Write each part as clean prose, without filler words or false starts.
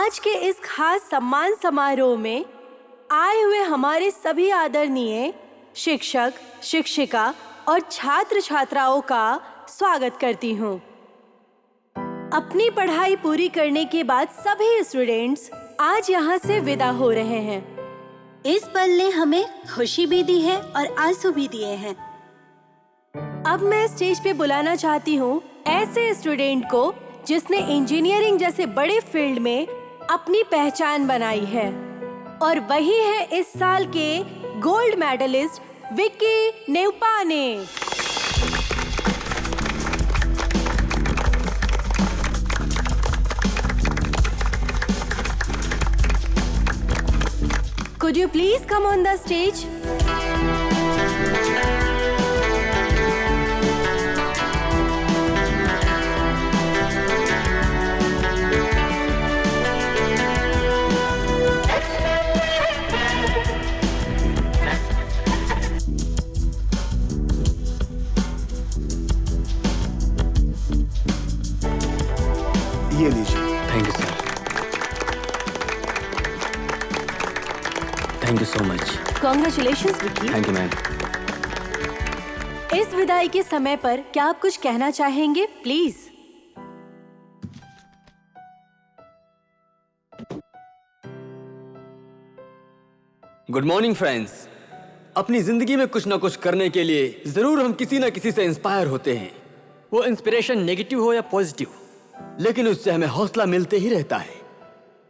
आज के इस खास सम्मान समारोह में आए हुए हमारे सभी आदरणीय शिक्षक, शिक्षिका और छात्र छात्राओं का स्वागत करती हूँ। अपनी पढ़ाई पूरी करने के बाद सभी स्टूडेंट्स आज यहाँ से विदा हो रहे हैं। इस पल ने हमें खुशी भी दी है और आंसू भी दिए हैं। अब मैं स्टेज पे बुलाना चाहती हूँ ऐसे स्टूडेंट को जिसने इंजीनियरिंग जैसे बड़े फील्ड में अपनी पहचान बनाई है, और वही है इस साल के gold medalist Vicky Nevpane. Could you please come on the stage? ये लीजिए। Thank you sir. Thank you so much. Congratulations Vicky. Thank you ma'am. इस विदाई के समय पर क्या आप कुछ कहना चाहेंगे प्लीज? Good morning friends. अपनी जिंदगी में कुछ ना कुछ करने के लिए जरूर हम किसी ना किसी से इंस्पायर होते हैं, वो इंस्पिरेशन नेगेटिव हो या पॉजिटिव, लेकिन उससे हमें हौसला मिलते ही रहता है।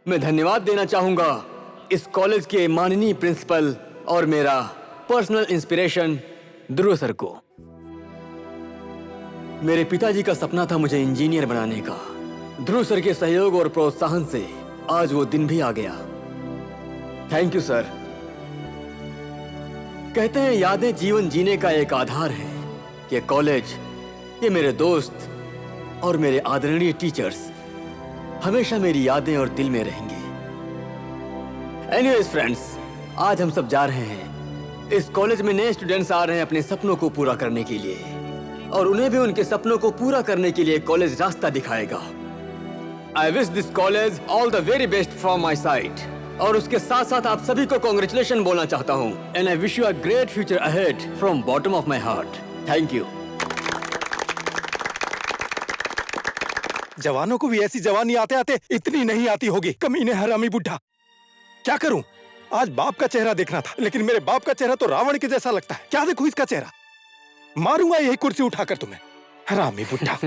मैं धन्यवाद देना चाहूंगा इस कॉलेज के माननीय प्रिंसिपल और मेरा पर्सनल इंस्पिरेशन ध्रुव सर को। मेरे पिताजी का सपना था मुझे इंजीनियर बनाने का। ध्रुव सर के सहयोग और प्रोत्साहन से आज वो दिन भी आ गया। Thank you sir. कहते हैं यादें जीवन जीने का एक आधार है। ये कॉलेज, ये मेरे दोस्त और मेरे आदरणीय टीचर्स हमेशा मेरी यादें और दिल में रहेंगे। एनीवेज फ्रेंड्स, आज हम सब जा रहे हैं। इस कॉलेज में नए स्टूडेंट्स आ रहे हैं अपने सपनों को पूरा करने के लिए, और उन्हें भी उनके सपनों को पूरा करने के लिए कॉलेज रास्ता दिखाएगा। I wish this college all the very best from my side, और उसके साथ साथ आप सभी को कॉन्ग्रेचुलेशन बोलना चाहता हूँ। And I wish you a great future ahead from bottom of my heart. Thank you. जवानों को भी ऐसी जवानी आते आते इतनी नहीं आती होगी। कमीने हरामी बुढ़ा। क्या करूं? आज बाप का चेहरा देखना था, लेकिन मेरे बाप का चेहरा तो रावण के जैसा लगता है। क्या देखूं इसका चेहरा? मारूंगा यही कुर्सी उठाकर तुम्हें, हरामी बुढ़ा।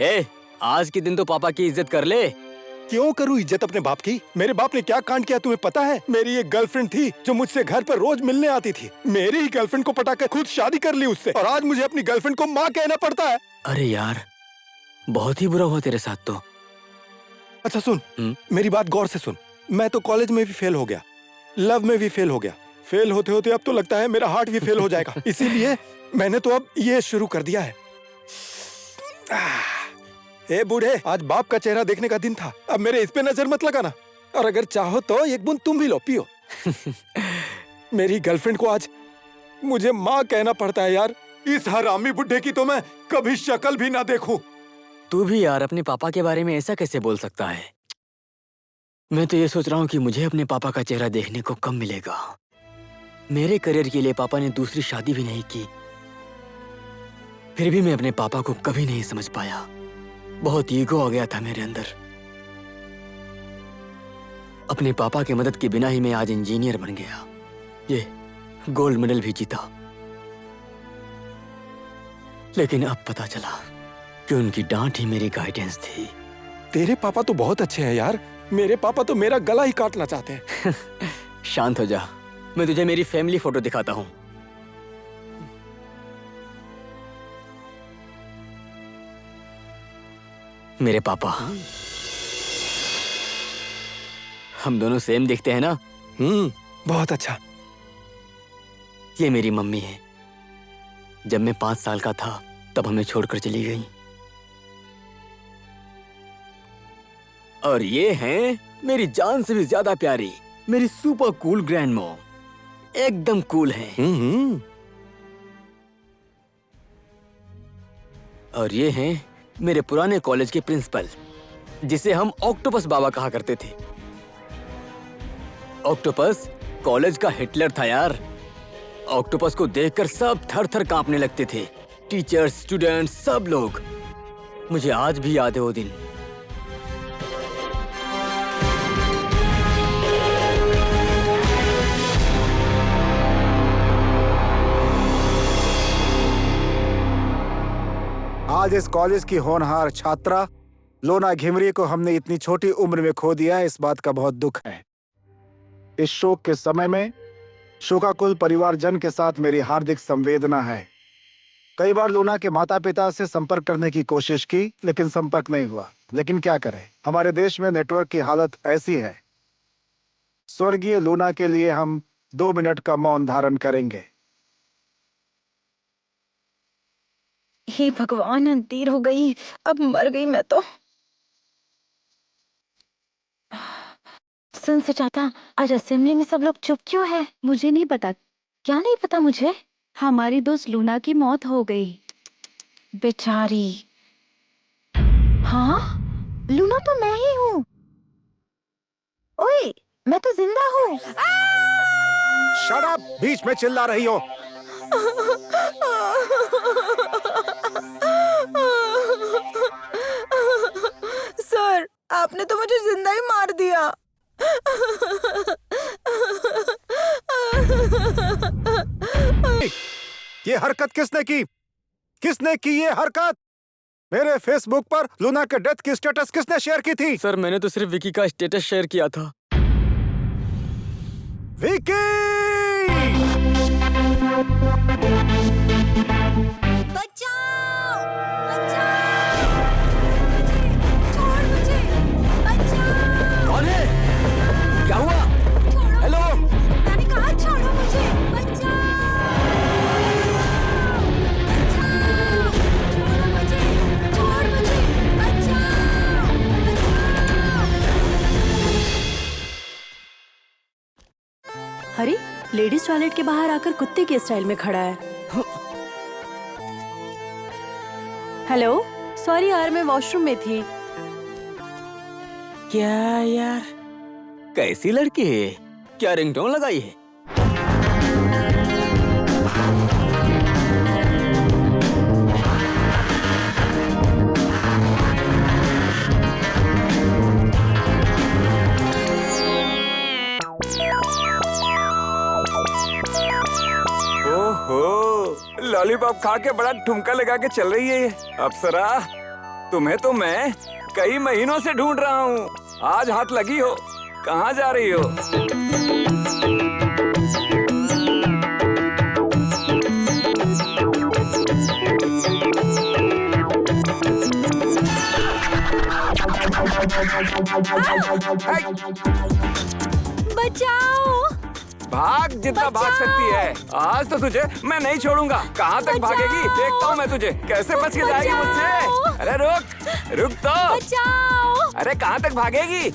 ए, आज के दिन तो पापा की इज्जत कर ले। क्यों करूं इज्जत अपने बाप की? मेरे बाप ने क्या कांड किया तुम्हें पता है? मेरी एक गर्लफ्रेंड थी जो मुझसे घर पर रोज मिलने आती थी। मेरी ही गर्लफ्रेंड को पटाकर खुद शादी कर ली उससे, और आज मुझे अपनी गर्लफ्रेंड को माँ कहना पड़ता है। अरे यार, बहुत ही बुरा हुआ तेरे साथ तो। अच्छा सुन, मेरी बात गौर से सुन। मैं तो कॉलेज में भी फेल हो गया, लव में भी फेल हो गया। फेल होते होते अब तो लगता है मेरा हार्ट भी फेल हो जाएगा। इसीलिए मैंने तो अब ये शुरू कर दिया है। ए बूढ़े, आज बाप का चेहरा देखने का दिन था। अब मेरे इस पे नजर मत लगाना, और अगर चाहो तो एक बूंद तुम भी लो, पियो। मेरी गर्लफ्रेंड को आज मुझे माँ कहना पड़ता है यार। इस हरामी बुढ़े की तो मैं कभी शक्ल भी ना देखूं। तू भी यार अपने पापा के बारे में ऐसा कैसे बोल सकता है? मैं तो ये सोच रहा हूँ कि मुझे अपने पापा का चेहरा देखने को कम मिलेगा। मेरे करियर के लिए पापा ने दूसरी शादी भी नहीं की, फिर भी मैं अपने पापा को कभी नहीं समझ पाया। बहुत ईगो आ गया था मेरे अंदर। अपने पापा की मदद के बिना ही मैं आज इंजीनियर बन गया, ये गोल्ड मेडल भी जीता। लेकिन अब पता चला कि उनकी डांट ही मेरी गाइडेंस थी। तेरे पापा तो बहुत अच्छे हैं यार। मेरे पापा तो मेरा गला ही काटना चाहते हैं। शांत हो जा, मैं तुझे मेरी फैमिली फोटो दिखाता हूँ। मेरे पापा, हम दोनों सेम दिखते हैं ना? बहुत अच्छा। ये मेरी मम्मी है। जब मैं 5 साल का था तब हमें छोड़कर चली गई। और ये हैं मेरी जान से भी ज्यादा प्यारी मेरी सुपर कूल ग्रैंड मॉम। एकदम कूल हैं। और ये हैं मेरे पुराने कॉलेज के प्रिंसिपल जिसे हम ऑक्टोपस बाबा कहा करते थे। ऑक्टोपस कॉलेज का हिटलर था यार। ऑक्टोपस को देखकर सब थर-थर कांपने लगते थे, टीचर्स, स्टूडेंट्स, सब लोग। मुझे आज भी याद है वो दिन। आज इस कॉलेज की होनहार छात्रा लोना घिमरी को हमने इतनी छोटी उम्र में खो दिया है, इस बात का बहुत दुख है। इस शोक के समय में शोकाकुल परिवारजन के साथ मेरी हार्दिक संवेदना है। कई बार लूना के माता पिता से संपर्क करने की कोशिश की, लेकिन संपर्क नहीं हुआ। लेकिन क्या करें, हमारे देश में नेटवर्क की हालत ऐसी है। स्वर्गीय लूना के लिए हम 2 मिनट का मौन धारण करेंगे। हे भगवान, देर हो गई, अब मर गई मैं तो। सुन सुजाता, आज असेंबली में सब लोग चुप क्यों है? मुझे नहीं पता। क्या नहीं पता मुझे? हमारी दोस्त लूना की मौत हो गई। बेचारी। हाँ, लूना तो मैं ही हूँ। ओए, मैं तो जिंदा हूँ। Shut up! बीच में चिल्ला रही हो। सर, आपने तो मुझे जिंदा ही मार दिया। ये हरकत किसने की? किसने की ये हरकत? मेरे फेसबुक पर लूना के डेथ की स्टेटस किसने शेयर की थी? सर, मैंने तो सिर्फ विकी का स्टेटस शेयर किया था। विकी! बचाओ! बचाओ! छोड़ मुझे! बचाओ! कौन है? क्या हुआ? हेलो? मैंने कहा छोड़ो मुझे! बचाओ! बचाओ! छोड़ो मुझे! छोड़ मुझे! बचाओ! अरे, लेडीज टॉयलेट के बाहर आकर कुत्ते के स्टाइल में खड़ा है। हेलो, सॉरी यार, मैं वॉशरूम में थी। क्या यार, कैसी लड़की है? क्या रिंगटोन लगाई है? ओहो, लॉलीपॉप खा के बड़ा ठुमका लगा के चल रही है ये अप्सरा। तुम्हें तो मैं कई महीनों से ढूंढ रहा हूँ। आज हाथ लगी हो। कहाँ जा रही हो? बचाओ! भाग जितना भाग सकती है। आज तो तुझे मैं नहीं छोड़ूंगा। कहाँ तक भागेगी देखता हूँ मैं तुझे। कैसे बच के जाएगी मुझसे? अरे रुक, रुक तो। बचाओ! अरे कहाँ तक भागेगी?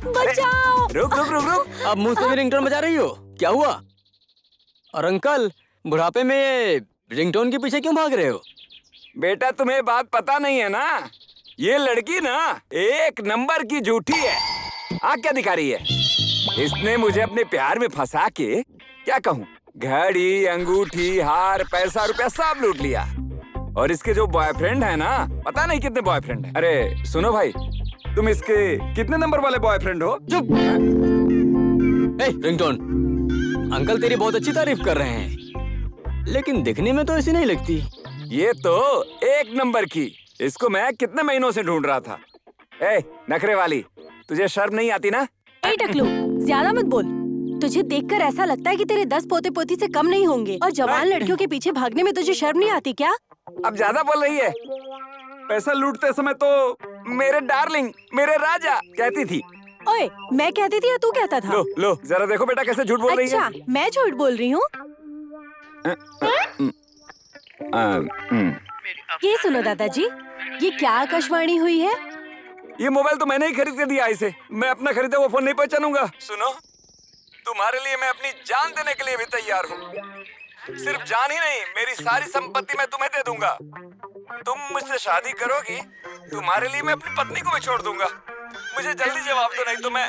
बचाओ! रुक रुक रुक रुक। अब मुंह से भी रिंगटोन बजा रही हो? क्या हुआ? और अंकल, बुढ़ापे में ये रिंगटोन के पीछे क्यों भाग रहे हो? बेटा, तुम्हें बात पता नहीं है ना, ये लड़की ना 1 नंबर की झूठी है। आँख क्या दिखा रही है? इसने मुझे अपने प्यार में फंसा के, क्या कहूँ, घड़ी, अंगूठी, हार, पैसा, रुपया सब लूट लिया। और इसके जो बॉयफ्रेंड है ना, पता नहीं कितने बॉयफ्रेंड है। अरे सुनो भाई, तुम इसके कितने नंबर वाले बॉयफ्रेंड हो? चुप! ए, रिंगटोन, अंकल तेरी बहुत अच्छी तारीफ कर रहे हैं, लेकिन दिखने में तो ऐसी नहीं लगती। ये तो 1 नंबर की। इसको मैं कितने महीनों से ढूंढ रहा था। ए, नखरे वाली, तुझे शर्म नहीं आती ना? ए टकलू, ज्यादा मत बोल। तुझे देखकर ऐसा लगता है कि तेरे 10 पोते पोती से कम नहीं होंगे, और जवान लड़कियों के पीछे भागने में तुझे शर्म नहीं आती क्या? अब ज्यादा बोल रही है। पैसा लूटते समय तो मेरे डार्लिंग, मेरे राजा कहती थी। ओए, मैं कहती थी या तू कहता था? लो लो, जरा देखो बेटा कैसे झूठ बोल रही है। अच्छा, मैं झूठ बोल रही हूँ? ये सुनो दादाजी, ये क्या आकाशवाणी हुई है? ये मोबाइल तो मैंने ही खरीद के दिया इसे। मैं अपना खरीदा वो फोन नहीं पहचानूंगा। सुनो, तुम्हारे लिए मैं अपनी जान देने के लिए भी तैयार हूँ। सिर्फ जान ही नहीं, मेरी सारी संपत्ति मैं तुम्हें दे दूंगा। तुम मुझसे शादी करोगी, तुम्हारे लिए मैं अपनी पत्नी को भी छोड़ दूंगा। मुझे जल्दी जवाब दो, नहीं तो मैं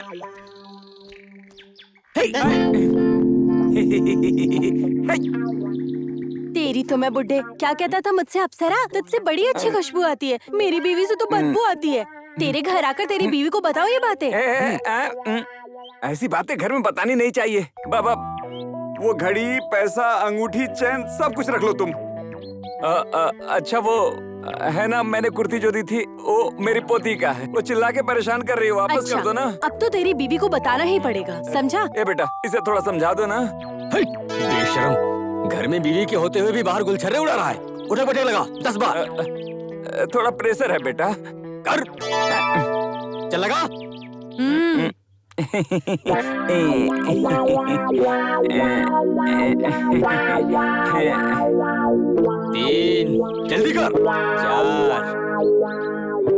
तेरी तो मैं बुड्ढे, क्या कहता था मुझसे अप्सरा? तुझसे बड़ी अच्छी खुशबू आती है, मेरी बीवी से तो बदबू आती है। तेरे घर आकर तेरी बीवी को बताओ ये बातें। ऐसी बातें घर में बतानी नहीं चाहिए। बाबा, वो घड़ी, पैसा, अंगूठी, चैन सब कुछ रख लो तुम। अच्छा वो है ना, मैंने कुर्ती जो दी थी वो मेरी पोती का है। वो चिल्ला के परेशान कर रही हो, वापस अच्छा, कर दो ना। अब तो तेरी बीवी को बताना ही पड़ेगा, समझा? ए बेटा, इसे थोड़ा समझा दो ना। बेशरम, घर में बीवी के होते हुए भी बाहर गुलछर्रे उड़ा रहा है। उठक बैठक लगा 10 बार। थोड़ा प्रेशर है बेटा। कर, चल लगा। तीन, जल्दी कर। 4,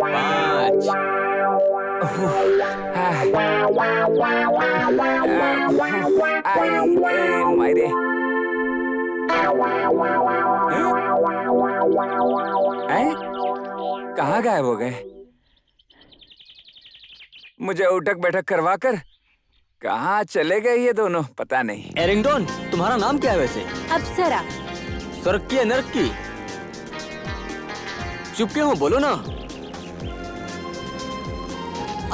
5। मायरे, कहाँ गायब हो गए? मुझे उठक बैठक करवा कर कहाँ चले गए ये दोनों, पता नहीं। एरिंगटन, तुम्हारा नाम क्या है वैसे? अप्सरा। स्वर्ग की या नर्क की? चुप क्यों हो, बोलो ना।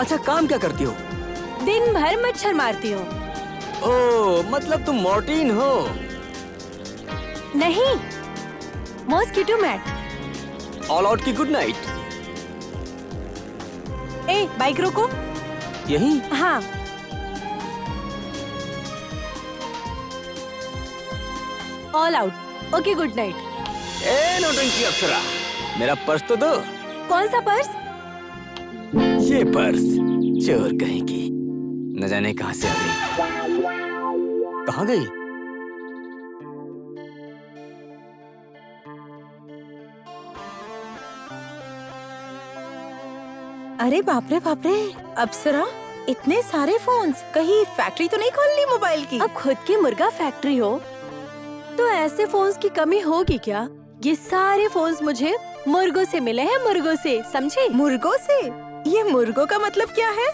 अच्छा, काम क्या करती हो? दिन भर मच्छर मारती हूँ। ओह, मतलब तुम मॉर्टिन हो? नहीं, मॉस्किटो मैट। ऑल आउट की गुड नाइट। ए, बाइक रोको। यही? हाँ। All out. Okay, good night. ए नौटंकी अप्सरा, मेरा पर्स तो दो। कौन सा पर्स? ये पर्स चोर कहेंगी, न जाने कहाँ से आ गई। कहाँ गई? अरे बाप रे बाप रे, अप्सरा, इतने सारे फोन्स, कहीं फैक्ट्री तो नहीं खोल ली मोबाइल की? अब खुद की मुर्गा फैक्ट्री हो तो ऐसे फोन्स की कमी होगी क्या? ये सारे फोन्स मुझे मुर्गों से मिले हैं, मुर्गों से, समझे? मुर्गों से? ये मुर्गों का मतलब क्या है?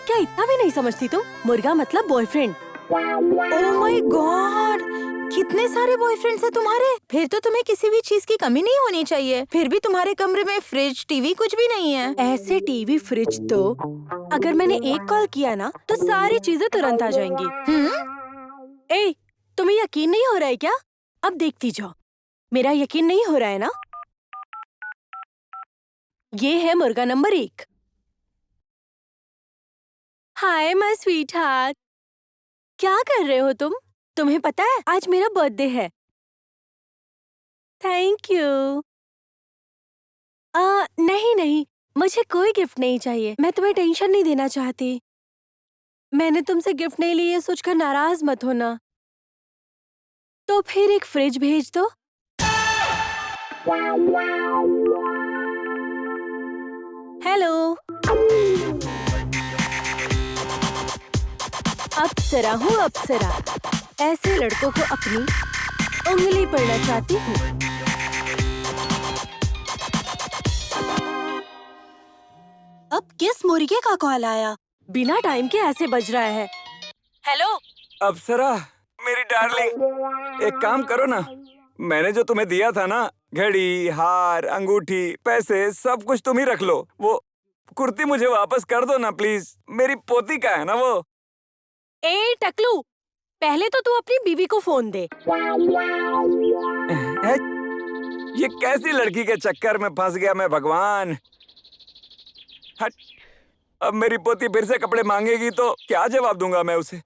क्या इतना भी नहीं समझती तुम? मुर्गा मतलब बॉयफ्रेंड। ओह माय गॉड, कितने सारे बॉयफ्रेंड्स हैं तुम्हारे? फिर तो तुम्हें किसी भी चीज की कमी नहीं होनी चाहिए। फिर भी तुम्हारे कमरे में फ्रिज, टीवी कुछ भी नहीं है। ऐसे टीवी, फ्रिज तो अगर मैंने एक कॉल किया ना तो सारी चीजें तुरंत आ जाएंगी। ए, तुम्हें यकीन नहीं हो रहा है क्या? अब देखती जाओ। मेरा यकीन नहीं हो रहा है ना? ये है मुर्गा number 1। Hi my sweet heart, क्या कर रहे हो तुम? तुम्हें पता है आज मेरा बर्थडे है। Thank you. नहीं नहीं, मुझे कोई गिफ्ट नहीं चाहिए। मैं तुम्हें टेंशन नहीं देना चाहती। मैंने तुमसे गिफ्ट नहीं ली, ये सोचकर नाराज मत होना। तो फिर एक फ्रिज भेज दो। हेलो, अप्सरा हूँ अप्सरा। ऐसे लड़कों को अपनी उंगली पड़ना चाहती हूँ। अब किस मुर्गे का कॉल आया? बिना टाइम के ऐसे बज रहा है। हेलो अप्सरा, मेरी डार्लिंग, एक काम करो ना, मैंने जो तुम्हें दिया था ना, घड़ी, हार, अंगूठी, पैसे, सब कुछ तुम ही रख लो। वो कुर्ती मुझे वापस कर दो ना प्लीज, मेरी पोती का है ना वो। ए टकलू, पहले तो तू अपनी बीवी को फोन दे। ये कैसी लड़की के चक्कर में फंस गया मैं, भगवान। हट, अब मेरी पोती फिर से कपड़े मांगेगी तो क्या जवाब दूंगा मैं उसे?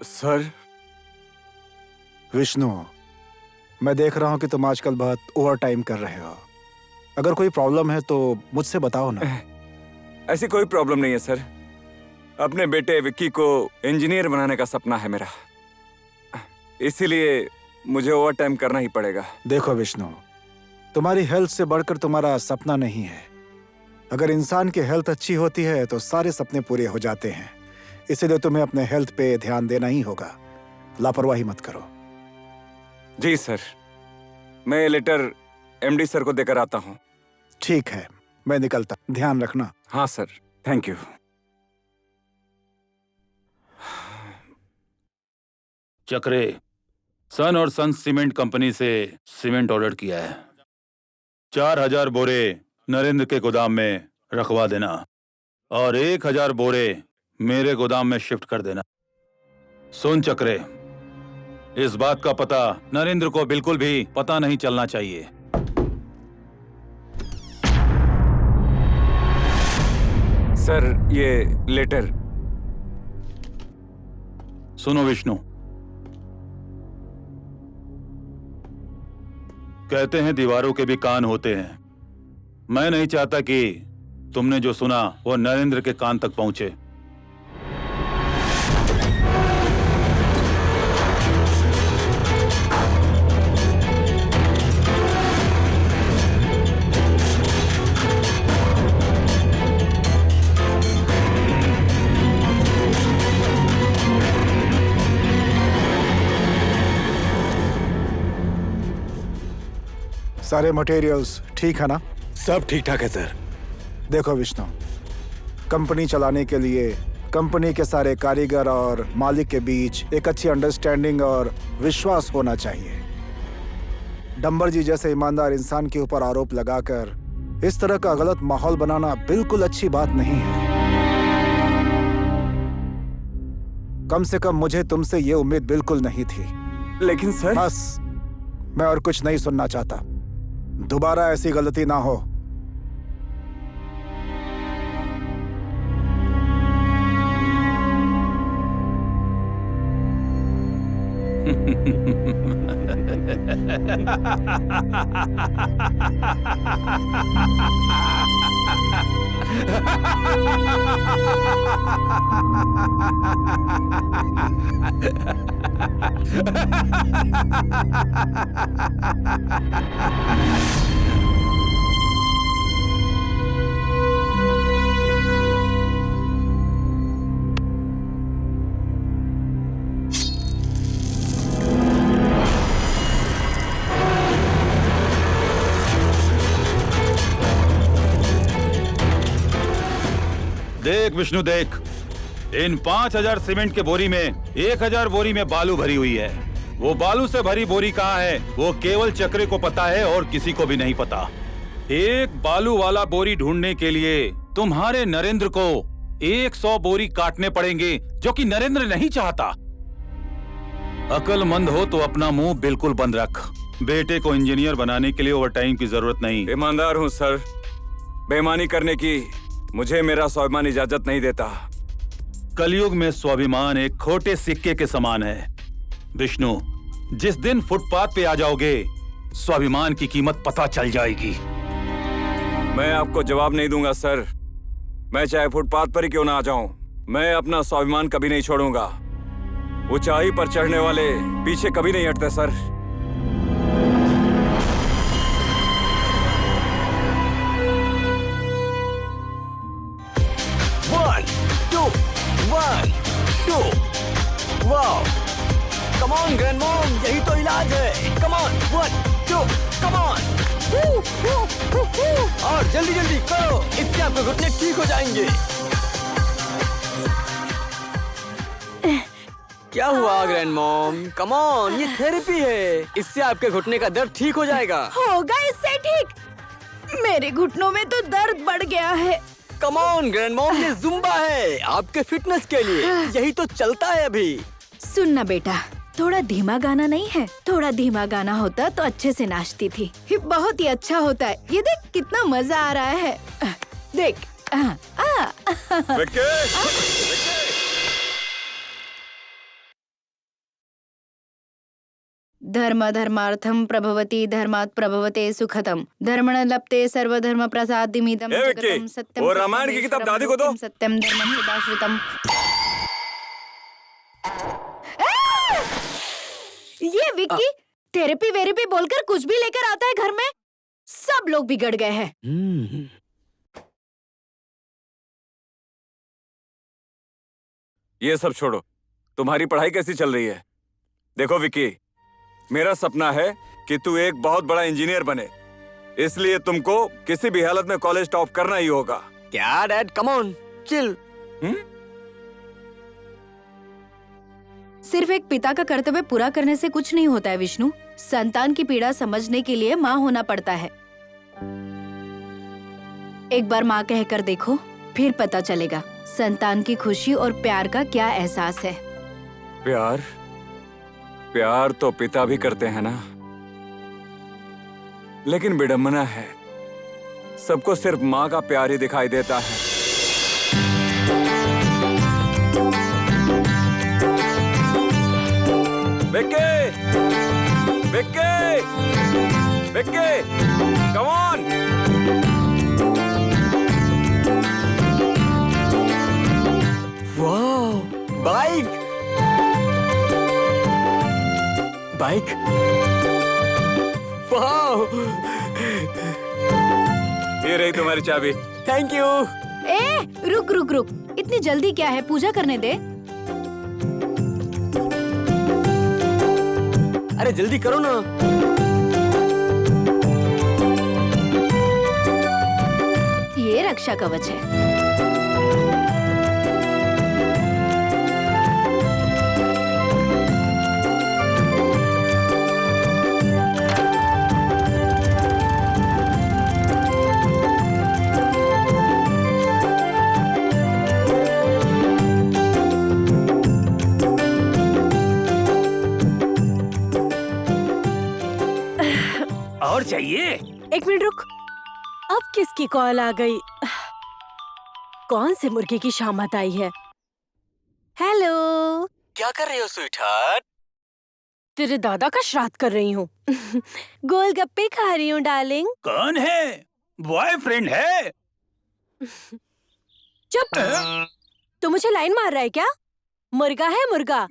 सर। विष्णु, मैं देख रहा हूँ कि तुम आजकल बहुत ओवर टाइम कर रहे हो। अगर कोई प्रॉब्लम है तो मुझसे बताओ ना। ऐसी कोई प्रॉब्लम नहीं है सर। अपने बेटे विक्की को इंजीनियर बनाने का सपना है मेरा, इसीलिए मुझे ओवर टाइम करना ही पड़ेगा। देखो विष्णु, तुम्हारी हेल्थ से बढ़कर तुम्हारा सपना नहीं है। अगर इंसान की हेल्थ अच्छी होती है तो सारे सपने पूरे हो जाते हैं। इसीलिए तुम्हें अपने हेल्थ पे ध्यान देना ही होगा। लापरवाही मत करो। जी सर, मैं ये लेटर एमडी सर को देकर आता हूँ। ठीक है, मैं निकलता। ध्यान रखना। हाँ सर, थैंक यू। चक्रे, सन और सन सीमेंट कंपनी से सीमेंट ऑर्डर किया है। 4000 बोरे नरेंद्र के गोदाम में रखवा देना और 1000 बोरे मेरे गोदाम में शिफ्ट कर देना। सुन चक्रे, इस बात का पता नरेंद्र को बिल्कुल भी पता नहीं चलना चाहिए। सर, ये लेटर। सुनो विष्णु, कहते हैं दीवारों के भी कान होते हैं। मैं नहीं चाहता कि तुमने जो सुना वो नरेंद्र के कान तक पहुंचे। सारे मटेरियल्स ठीक है ना? सब ठीक ठाक है सर। देखो विष्णु, कंपनी चलाने के लिए कंपनी के सारे कारीगर और मालिक के बीच एक अच्छी अंडरस्टैंडिंग और विश्वास होना चाहिए। डंबर जी जैसे ईमानदार इंसान के ऊपर आरोप लगाकर इस तरह का गलत माहौल बनाना बिल्कुल अच्छी बात नहीं है। कम से कम मुझे तुमसे ये उम्मीद बिल्कुल नहीं थी। लेकिन सर, बस, मैं और कुछ नहीं सुनना चाहता। दोबारा ऐसी गलती ना हो। देख विष्णु, देख, इन 5000 सीमेंट के बोरी में 1000 बोरी में बालू भरी हुई है। वो बालू से भरी बोरी कहाँ है वो केवल चक्रे को पता है और किसी को भी नहीं पता। एक बालू वाला बोरी ढूंढने के लिए तुम्हारे नरेंद्र को 100 बोरी काटने पड़ेंगे, जो कि नरेंद्र नहीं चाहता। अक्लमंद हो तो अपना मुंह बिल्कुल बंद रख। बेटे को इंजीनियर बनाने के लिए ओवरटाइम की जरूरत नहीं। ईमानदार हूँ सर, बेईमानी करने की मुझे मेरा स्वाभिमान इजाजत नहीं देता। कलयुग में स्वाभिमान एक खोटे सिक्के के समान है। विष्णु, जिस दिन फुटपाथ पे आ जाओगे स्वाभिमान की कीमत पता चल जाएगी। मैं आपको जवाब नहीं दूंगा सर। मैं चाहे फुटपाथ पर ही क्यों ना आ जाऊं, मैं अपना स्वाभिमान कभी नहीं छोड़ूंगा। ऊंचाई पर चढ़ने वाले पीछे कभी नहीं हटते sir. Wow, come on grandmom, यही तो इलाज है। Come on, 1 2, come on. और जल्दी जल्दी करो, इससे आपके घुटने ठीक हो जाएंगे। क्या हुआ ग्रैंडमॉम? कम ऑन, ये थेरेपी है, इससे आपके घुटने का दर्द ठीक हो जाएगा। होगा इससे ठीक। मेरे घुटनों में तो दर्द बढ़ गया है। कम ऑन ग्रैंडमॉम, ये जुम्बा है आपके फिटनेस के लिए, यही तो चलता है अभी। सुनना बेटा, थोड़ा धीमा गाना नहीं है। थोड़ा धीमा गाना होता तो अच्छे से नाचती थी। ये बहुत ही अच्छा होता है। ये देख कितना मजा आ रहा है। देख। धर्म धर्मार्थम प्रभवति धर्मात् प्रभवते सुखतम धर्मण लप्ते सर्वधर्म प्रसादिमिदम ए विक्की, जगतम सत्यम वो रामायण की किताब दादी को दो। सत्यम धर्मम सदाश्रितम। ये विक्की थेरेपी वेरेपी बोलकर कुछ भी लेकर आता है घर में, सब लोग बिगड़ गए हैं। ये सब छोड़ो, तुम्हारी पढ़ाई कैसी चल रही है? देखो विक्की, मेरा सपना है कि तू एक बहुत बड़ा इंजीनियर बने, इसलिए तुमको किसी भी हालत में कॉलेज टॉप करना ही होगा। क्या डैड, कम ऑन चिल। सिर्फ एक पिता का कर्तव्य पूरा करने से कुछ नहीं होता है विष्णु। संतान की पीड़ा समझने के लिए माँ होना पड़ता है। एक बार माँ कहकर देखो, फिर पता चलेगा संतान की खुशी और प्यार का क्या एहसास है। प्यार? प्यार तो पिता भी करते हैं ना, लेकिन विडंबना है, सबको सिर्फ माँ का प्यार ही दिखाई देता है। Vicky, Vicky, Vicky, come on. वाह, बाइक, बाइक, वाह, ये रही तुम्हारी चाबी। Thank you. ए रुक रुक रुक, इतनी जल्दी क्या है, पूजा करने दे। अरे जल्दी करो ना। ये रक्षा कवच है। और चाहिए? एक मिनट रुक, अब किसकी कॉल आ गई? कौन से मुर्गे की शामत आई है? हेलो, क्या कर रहे हो स्वीटहार्ट? तेरे दादा का श्राद्ध कर रही हूँ। गोलगप्पे खा रही हूँ डार्लिंग। कौन है? बॉयफ्रेंड है? चुप। तू मुझे लाइन मार रहा है क्या? मुर्गा है मुर्गा,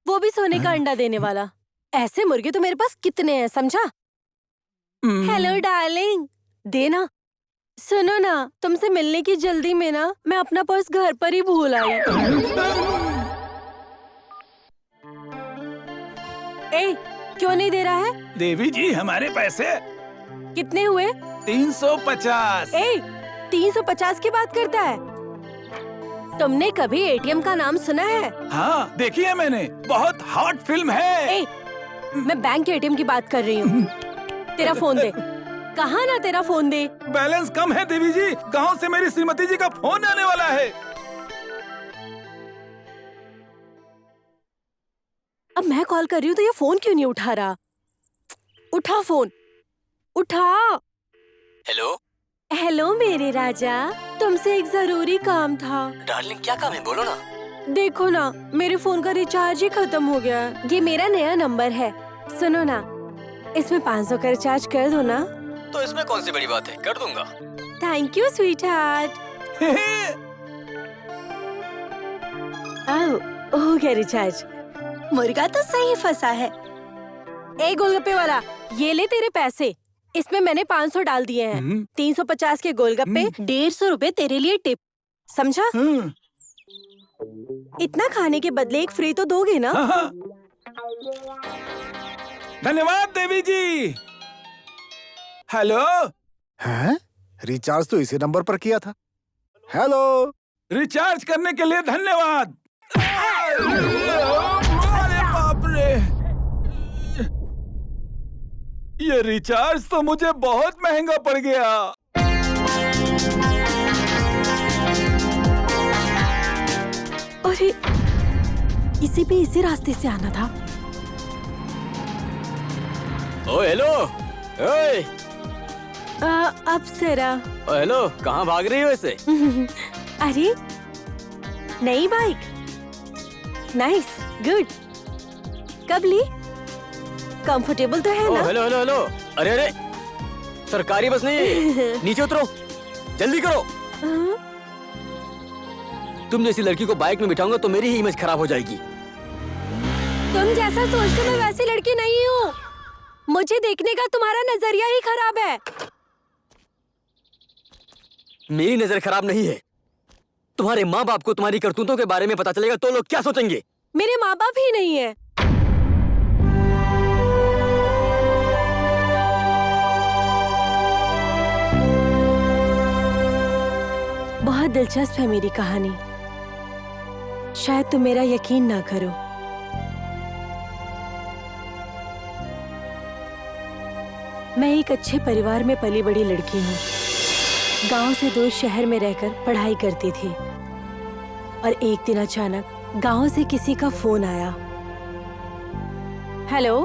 वो भी सोने का अंडा देने वाला। ऐसे मुर्गे तो मेरे पास कितने हैं, समझा? हेलो डार्लिंग, देना। सुनो ना, तुमसे मिलने की जल्दी में ना मैं अपना पर्स घर पर ही भूल आई। ए, क्यों नहीं दे रहा है? देवी जी, हमारे पैसे कितने हुए? 350। ए, 350 की बात करता है? तुमने कभी एटीएम का नाम सुना है? हाँ, देखी है मैंने, बहुत हॉट फिल्म है। ए, मैं बैंक के एटीएम की बात कर रही हूँ। तेरा फोन दे। कहाँ ना तेरा फोन दे। बैलेंस कम है देवी जी, गांव से मेरी श्रीमती जी का फोन आने वाला है। अब मैं कॉल कर रही हूँ तो ये फोन क्यों नहीं उठा रहा? उठा फोन, उठा। हेलो हेलो मेरे राजा, तुमसे एक जरूरी काम था। डार्लिंग, क्या काम है, बोलो ना। देखो ना, मेरे फोन का रिचार्ज ही खत्म हो गया है। ये मेरा नया नंबर है, सुनो ना, इसमें 500 का रिचार्ज कर दो ना। तो इसमें कौन सी बड़ी बात है, कर दूंगा। Thank you sweet heart. हो गया रिचार्ज। मुर्गा तो सही फंसा है। एक गोलगप्पे वाला, ये ले तेरे पैसे। इसमें मैंने 500 डाल दिए हैं। 350 के गोलगप्पे, 150 रुपए तेरे लिए टिप। समझा? इतना खाने के बदले एक फ्री तो दोगे ना? धन्यवाद देवी जी। हेलो, हैं? रिचार्ज तो इसी नंबर पर किया था। हेलो, रिचार्ज करने के लिए धन्यवाद। अरे बाप रे, ये रिचार्ज तो मुझे बहुत महंगा पड़ गया। अरे, इसी पे इसी रास्ते से आना था। ओ हेलो, ओए, अप्सरा। ओ हेलो, कहाँ भाग रही हो ऐसे? अरे, नई बाइक, नाइस, गुड। कब ली? कंफर्टेबल तो है ओ, ना? Hello hello hello. अरे अरे, सरकारी बस नहीं, नीचे उतरो, जल्दी करो। तुम जैसी लड़की को बाइक में बिठाऊंगा तो मेरी ही इमेज खराब हो जाएगी। तुम जैसा सोचते मैं वैसी लड़की नहीं हूँ। मुझे देखने का तुम्हारा नजरिया ही खराब है। मेरी नजर खराब नहीं है। तुम्हारे माँ बाप को तुम्हारी करतूतों के बारे में पता चलेगा तो लोग क्या सोचेंगे? मेरे माँ बाप ही नहीं है। बहुत दिलचस्प है मेरी कहानी। शायद तुम मेरा यकीन ना करो। मैं एक अच्छे परिवार में पली बड़ी लड़की हूँ। गांव से दूर शहर में रहकर पढ़ाई करती थी और एक दिन अचानक गांव से किसी का फोन आया। हेलो,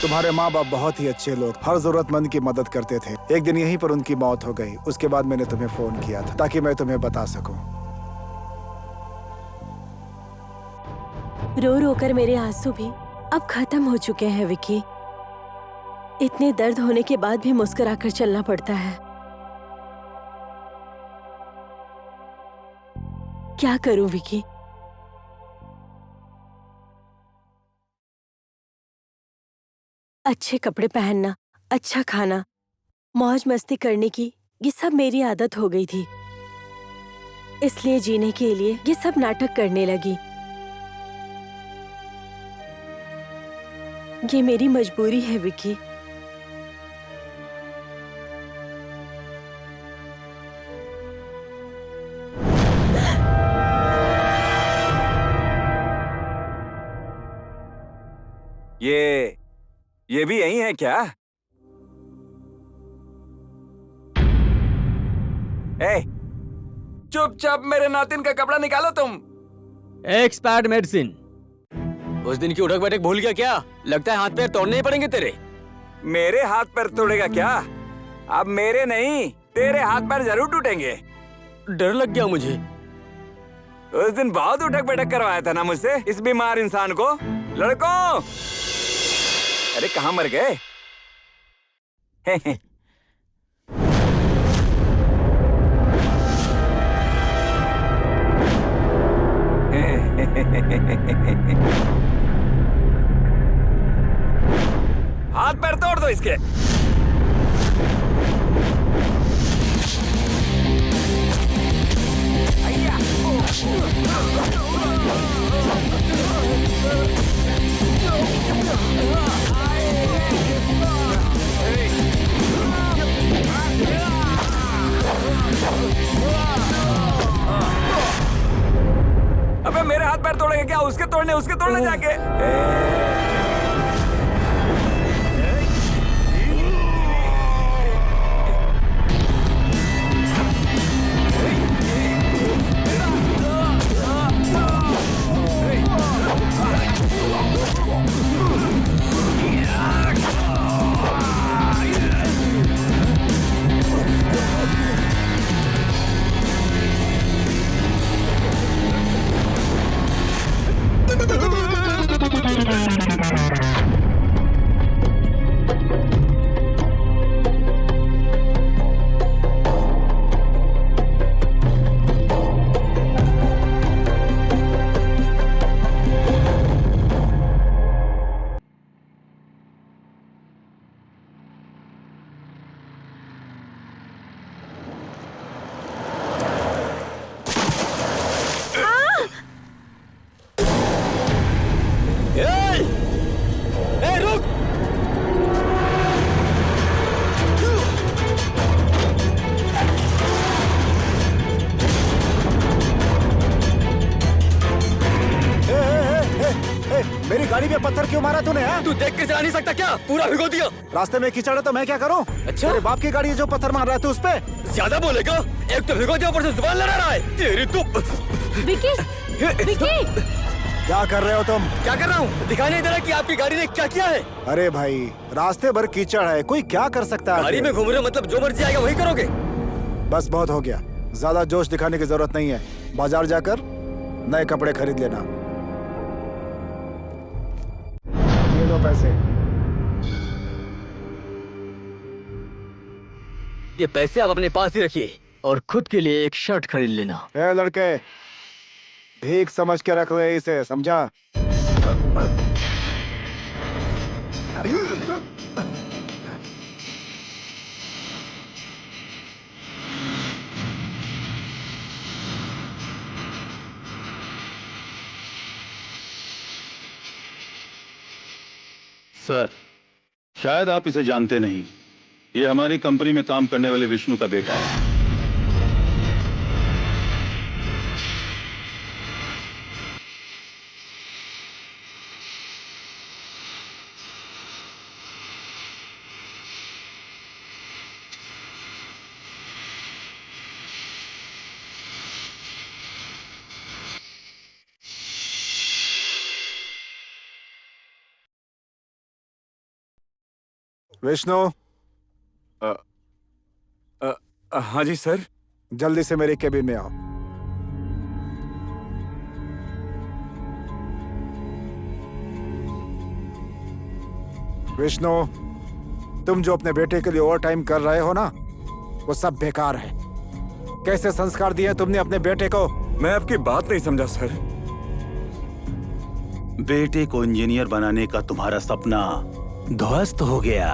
तुम्हारे माँ बाप बहुत ही अच्छे लोग, हर जरूरतमंद की मदद करते थे। एक दिन यहीं पर उनकी मौत हो गई। उसके बाद मैंने तुम्हें फोन किया था ताकि मैं तुम्हें बता सकूं। रो रो कर मेरे आंसू भी अब खत्म हो चुके हैं विकी। इतने दर्द होने के बाद भी मुस्कुराकर चलना पड़ता है। क्या करूं विकी? अच्छे कपड़े पहनना, अच्छा खाना, मौज मस्ती करने की ये सब मेरी आदत हो गई थी। इसलिए जीने के लिए ये सब नाटक करने लगी। ये मेरी मजबूरी है विकी। ये भी यही है क्या? ए, चुपचाप मेरे नातिन का कपड़ा निकालो तुम। Expired medicine. उस दिन की उठक बैठक भूल गया क्या? लगता है हाथ पैर तोड़ने ही पड़ेंगे तेरे। मेरे हाथ पैर तोड़ेगा क्या? अब मेरे नहीं, तेरे हाथ पैर जरूर टूटेंगे। डर लग गया मुझे। उस दिन बहुत उठक बैठक करवाया था ना मुझसे इस बीमार इंसान को। लड़कों, अरे कहाँ मर गए? हाथ पैर तोड़ दो इसके। अबे मेरे हाथ पैर तोड़ेंगे क्या? उसके तोड़ने जाके। मेरी गाड़ी पे पत्थर क्यों मारा तूने? तू देख के चला नहीं सकता क्या? पूरा भिगो दिया। रास्ते में कीचड़ है तो मैं क्या करूं? अच्छा, तेरे बाप की गाड़ी है जो पत्थर मार रहा है, तू उस पे ज्यादा बोलेगा? एक तो भिगो दिया, ऊपर से जुबान लड़ा रहा है। तेरी तो विकी, विकी, क्या कर रहे हो तुम? क्या कर रहा हूँ? दिखाई नहीं दे रहा कि आपकी गाड़ी ने क्या किया है? अरे भाई, रास्ते भर कीचड़ है, कोई क्या कर सकता है? गाड़ी में घूम रहे हो मतलब जो मर्जी आएगा वही करोगे? बस बहुत हो गया, ज्यादा जोश दिखाने की जरूरत नहीं है। बाजार जाकर नए कपड़े खरीद लेना। ये लो पैसे। ये पैसे आप अपने पास ही रखिए और खुद के लिए एक शर्ट खरीद लेना। ए लड़के, भीख समझ के रख ले इसे, समझा? सर, शायद आप इसे जानते नहीं, ये हमारी कंपनी में काम करने वाले विष्णु का बेटा है। विष्णु, हाँ जी सर। जल्दी से मेरे केबिन में आओ। विष्णु, तुम जो अपने बेटे के लिए ओवर टाइम कर रहे हो ना, वो सब बेकार है। कैसे संस्कार दिए तुमने अपने बेटे को? मैं आपकी बात नहीं समझा सर। बेटे को इंजीनियर बनाने का तुम्हारा सपना ध्वस्त हो गया।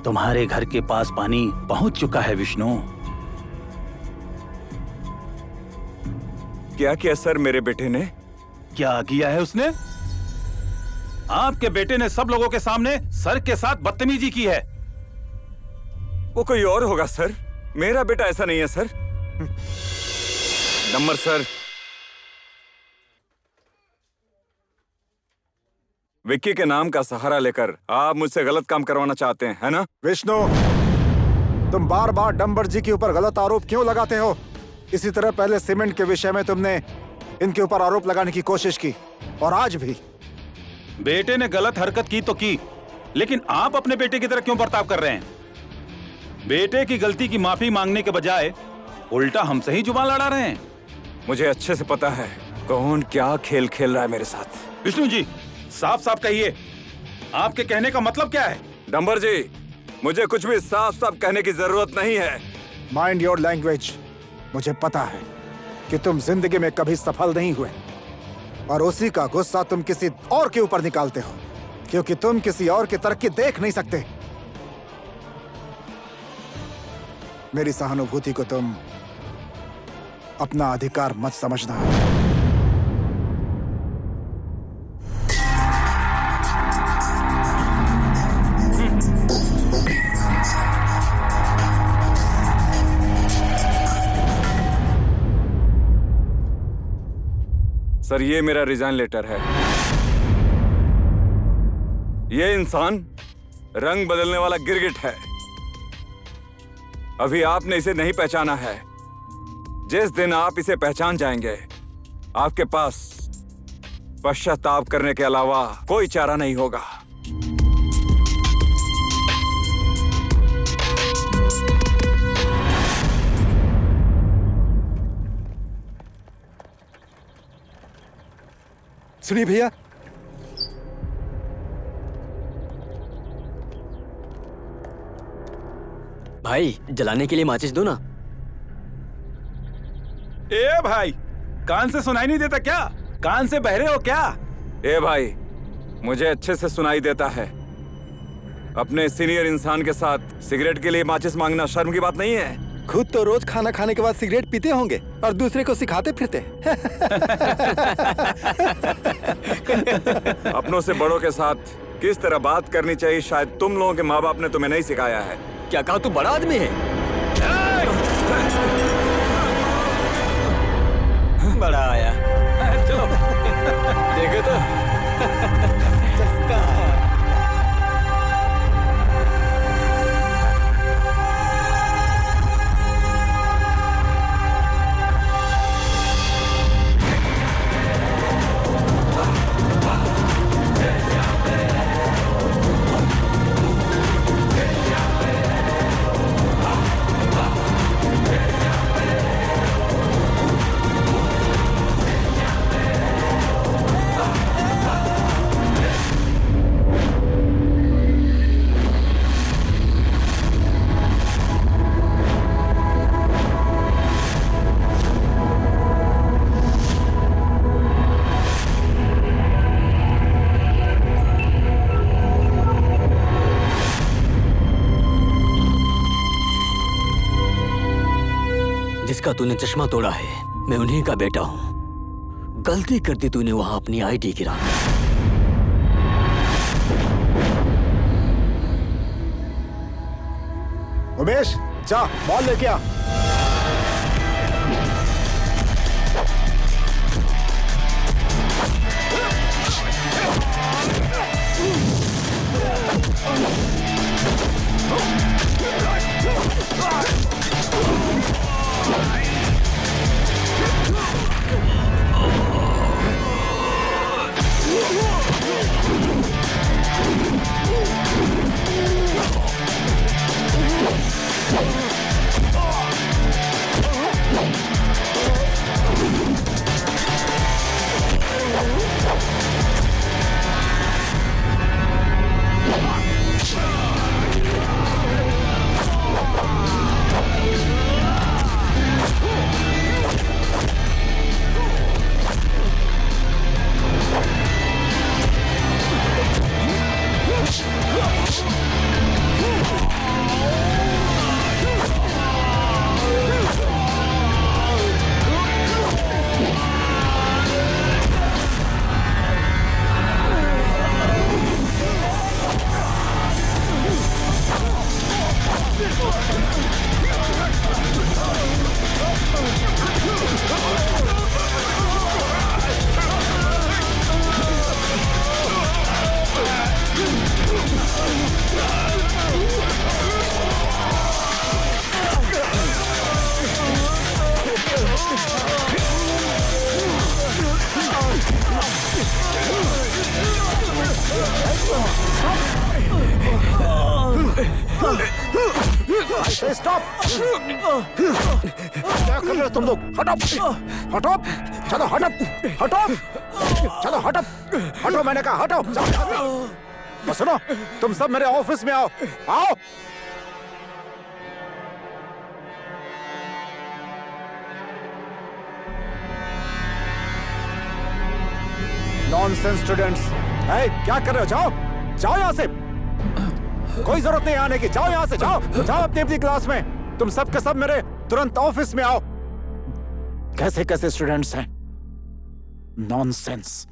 तुम्हारे घर के पास पानी पहुंच चुका है विष्णु। क्या किया सर मेरे बेटे ने? क्या किया है उसने? आपके बेटे ने सब लोगों के सामने सर के साथ बदतमीजी की है। वो कोई और होगा सर, मेरा बेटा ऐसा नहीं है सर। नंबर सर, विक्की के नाम का सहारा लेकर आप मुझसे गलत काम करवाना चाहते हैं, है ना? विष्णु, तुम बार बार डंबर जी के ऊपर गलत आरोप क्यों लगाते हो? इसी तरह पहले सीमेंट के विषय में तुमने इनके ऊपर आरोप लगाने की कोशिश की, और आज भी। बेटे ने गलत हरकत की तो की, लेकिन आप अपने बेटे की तरह क्यों बर्ताव कर रहे हैं? बेटे की गलती की माफी मांगने के बजाय उल्टा हमसे ही जुबान लड़ा रहे हैं। मुझे अच्छे से पता है कौन क्या खेल खेल रहा है मेरे साथ। विष्णु जी, साफ साफ कहिए, आपके कहने का मतलब क्या है? डंबर जी, मुझे कुछ भी साफ साफ कहने की जरूरत नहीं है। Mind your language. मुझे पता है कि तुम जिंदगी में कभी सफल नहीं हुए, और उसी का गुस्सा तुम किसी और के ऊपर निकालते हो, क्योंकि तुम किसी और की तरक्की देख नहीं सकते। मेरी सहानुभूति को तुम अपना अधिकार मत समझना। सर, ये मेरा रिजाइन लेटर है। ये इंसान रंग बदलने वाला गिरगिट है। अभी आपने इसे नहीं पहचाना है। जिस दिन आप इसे पहचान जाएंगे, आपके पास पश्चाताप करने के अलावा कोई चारा नहीं होगा। सुनिए भैया, भाई जलाने के लिए माचिस दो ना। ए भाई, कान से सुनाई नहीं देता क्या? कान से बहरे हो क्या? ए भाई, मुझे अच्छे से सुनाई देता है। अपने सीनियर इंसान के साथ सिगरेट के लिए माचिस मांगना शर्म की बात नहीं है। खुद तो रोज खाना खाने के बाद सिगरेट पीते होंगे और दूसरे को सिखाते फिरते। अपनों से बड़ों के साथ किस तरह बात करनी चाहिए, शायद तुम लोगों के माँ बाप ने तुम्हें नहीं सिखाया है। क्या कहा, तू बड़ा आदमी है? बड़ा आया। चलो देखो तो। तूने चश्मा तोड़ा है, मैं उन्हीं का बेटा हूँ। गलती कर दी तूने वहां अपनी आईडी गिरा। उमेश, जा बॉल लेके आ। स्टॉप! क्या कर रहे हो तुम लोग? हटो! हटो! चलो हटो! हटो! चलो हटो! हटो, मैंने कहा हटो! चलो सुनो, तुम सब मेरे ऑफिस में आओ। आओ! Nonsense students! क्या कर रहे हो? जाओ! जाओ यहाँ से! कोई जरूरत नहीं आने की। जाओ यहाँ से, जाओ जाओ अपनी अपनी क्लास में। तुम सब के सब मेरे तुरंत ऑफिस में आओ। कैसे कैसे स्टूडेंट्स हैं? नॉनसेंस।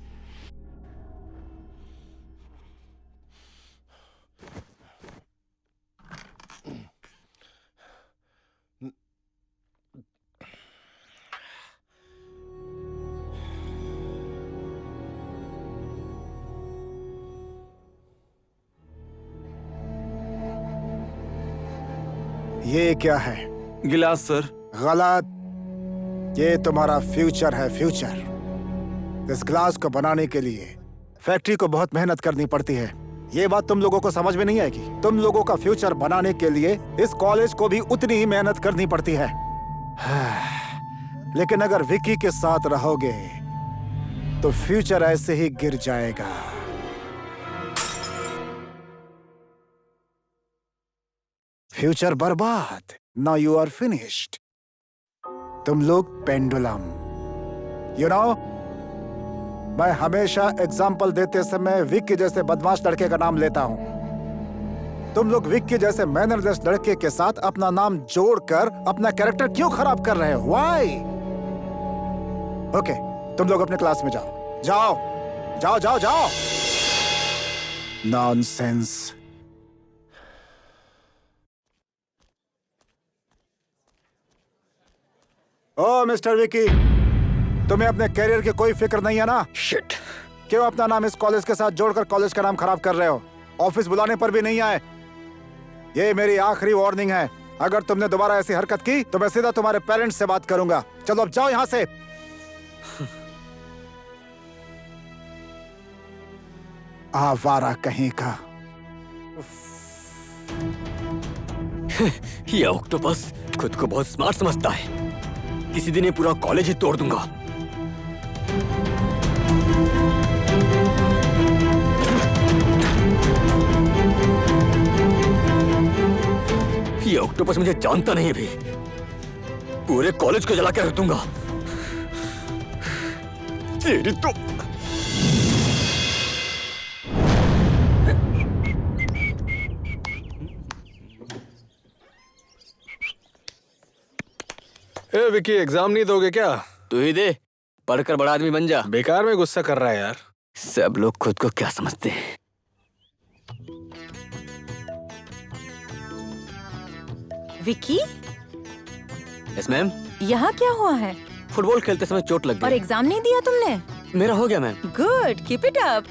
ये क्या है? गिलास सर। गलत। ये तुम्हारा फ्यूचर है, फ्यूचर। इस ग्लास को बनाने के लिए फैक्ट्री को बहुत मेहनत करनी पड़ती है। ये बात तुम लोगों को समझ में नहीं आएगी। तुम लोगों का फ्यूचर बनाने के लिए इस कॉलेज को भी उतनी ही मेहनत करनी पड़ती है। लेकिन अगर विक्की के साथ रहोगे तो फ्यूचर ऐसे ही गिर जाएगा। फ्यूचर बर्बाद। Now you are finished. तुम लोग पेंडुलम। यू नो, मैं हमेशा एग्जाम्पल देते समय विक्की जैसे बदमाश लड़के का नाम लेता हूं। तुम लोग विक्की जैसे मैनरलेस लड़के के साथ अपना नाम जोड़कर अपना कैरेक्टर क्यों खराब कर रहे हो? व्हाई? ओके, तुम लोग अपने क्लास में जाओ। जाओ जाओ जाओ जाओ। नॉनसेंस। ओ मिस्टर विकी, तुम्हें अपने कैरियर की कोई फिक्र नहीं है ना? शिट! क्यों अपना नाम इस कॉलेज के साथ जोड़कर कॉलेज का नाम खराब कर रहे हो? ऑफिस बुलाने पर भी नहीं आए। ये मेरी आखिरी वार्निंग है। अगर तुमने दोबारा ऐसी हरकत की तो मैं सीधा तुम्हारे पेरेंट्स से बात करूंगा। चलो अब जाओ यहाँ से। आवारा कहीं का। ये ऑक्टोपस खुद को बहुत स्मार्ट समझता है। किसी दिन ये पूरा कॉलेज ही तोड़ दूंगा। ये ऑक्टोपस मुझे जानता नहीं है भी। पूरे कॉलेज को जला के रख दूंगा। तेरी तो ए विकी, एग्जाम नहीं दोगे क्या? तू ही दे, पढ़कर बड़ा आदमी बन जा। बेकार में गुस्सा कर रहा है यार। सब लोग खुद को क्या समझते हैं। Vicky, yes ma'am. यहाँ क्या हुआ है? फुटबॉल खेलते समय चोट लग और गई। एग्जाम नहीं दिया तुमने? मेरा हो गया ma'am. Good, keep it up.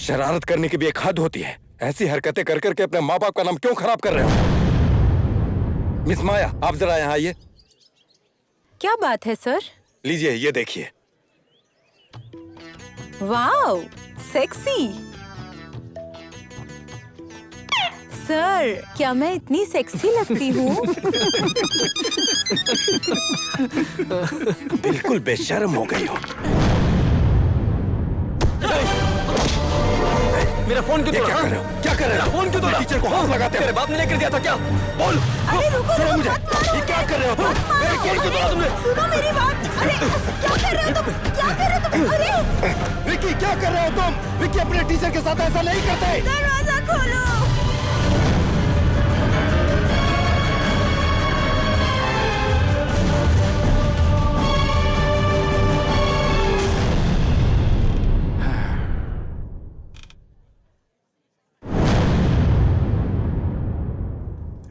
शरारत करने की भी एक हद होती है। ऐसी हरकतें कर करके अपने माँ बाप का नाम क्यों खराब कर रहे हो? मिस माया, आप जरा यहाँ आइए। क्या बात है सर? लीजिए, ये देखिए। Wow, sexy. सर, क्या मैं इतनी सेक्सी लगती हूँ? बिल्कुल बेशर्म हो गई हो। मेरा फोन क्यों ये तोड़ा? क्या कर रहे हो? क्या कर रहे हो? फोन क्यों तोड़ा? टीचर को हाथ लगाते हो? तेरे बाप ने लेकर दिया था क्या? बोल। अरे रुको, छोड़ो रुको, मुझे। मत मारो। ये क्या कर रहे हो तुम? मेरे फोन क्यों तोड़ा तुमने? सुनो मेरी बात। अरे क्या कर रहे हो तुम? क्या कर रहे हो तुम? अरे विक्की, क्या कर रहे हो तुम? विक्की अपने टीचर के साथ ऐसा नहीं करते। दरवाजा खोलो।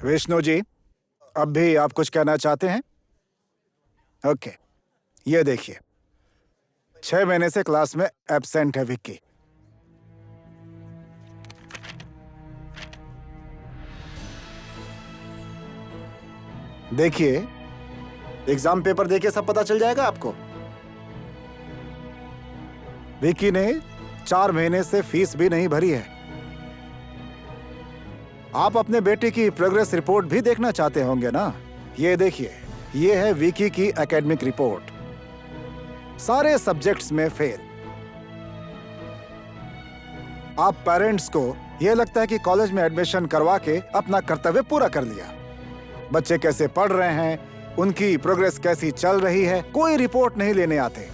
विष्णु जी, अब भी आप कुछ कहना चाहते हैं? ओके, ये देखिए, 6 महीने से क्लास में एब्सेंट है विक्की। देखिए, एग्जाम पेपर देखिए, सब पता चल जाएगा आपको। विक्की ने 4 महीने से फीस भी नहीं भरी है। आप अपने बेटे की प्रोग्रेस रिपोर्ट भी देखना चाहते होंगे ना? ये देखिए, ये है विकी की एकेडमिक रिपोर्ट। सारे सब्जेक्ट्स में फेल। आप पेरेंट्स को यह लगता है कि कॉलेज में एडमिशन करवा के अपना कर्तव्य पूरा कर लिया। बच्चे कैसे पढ़ रहे हैं, उनकी प्रोग्रेस कैसी चल रही है, कोई रिपोर्ट नहीं लेने आते।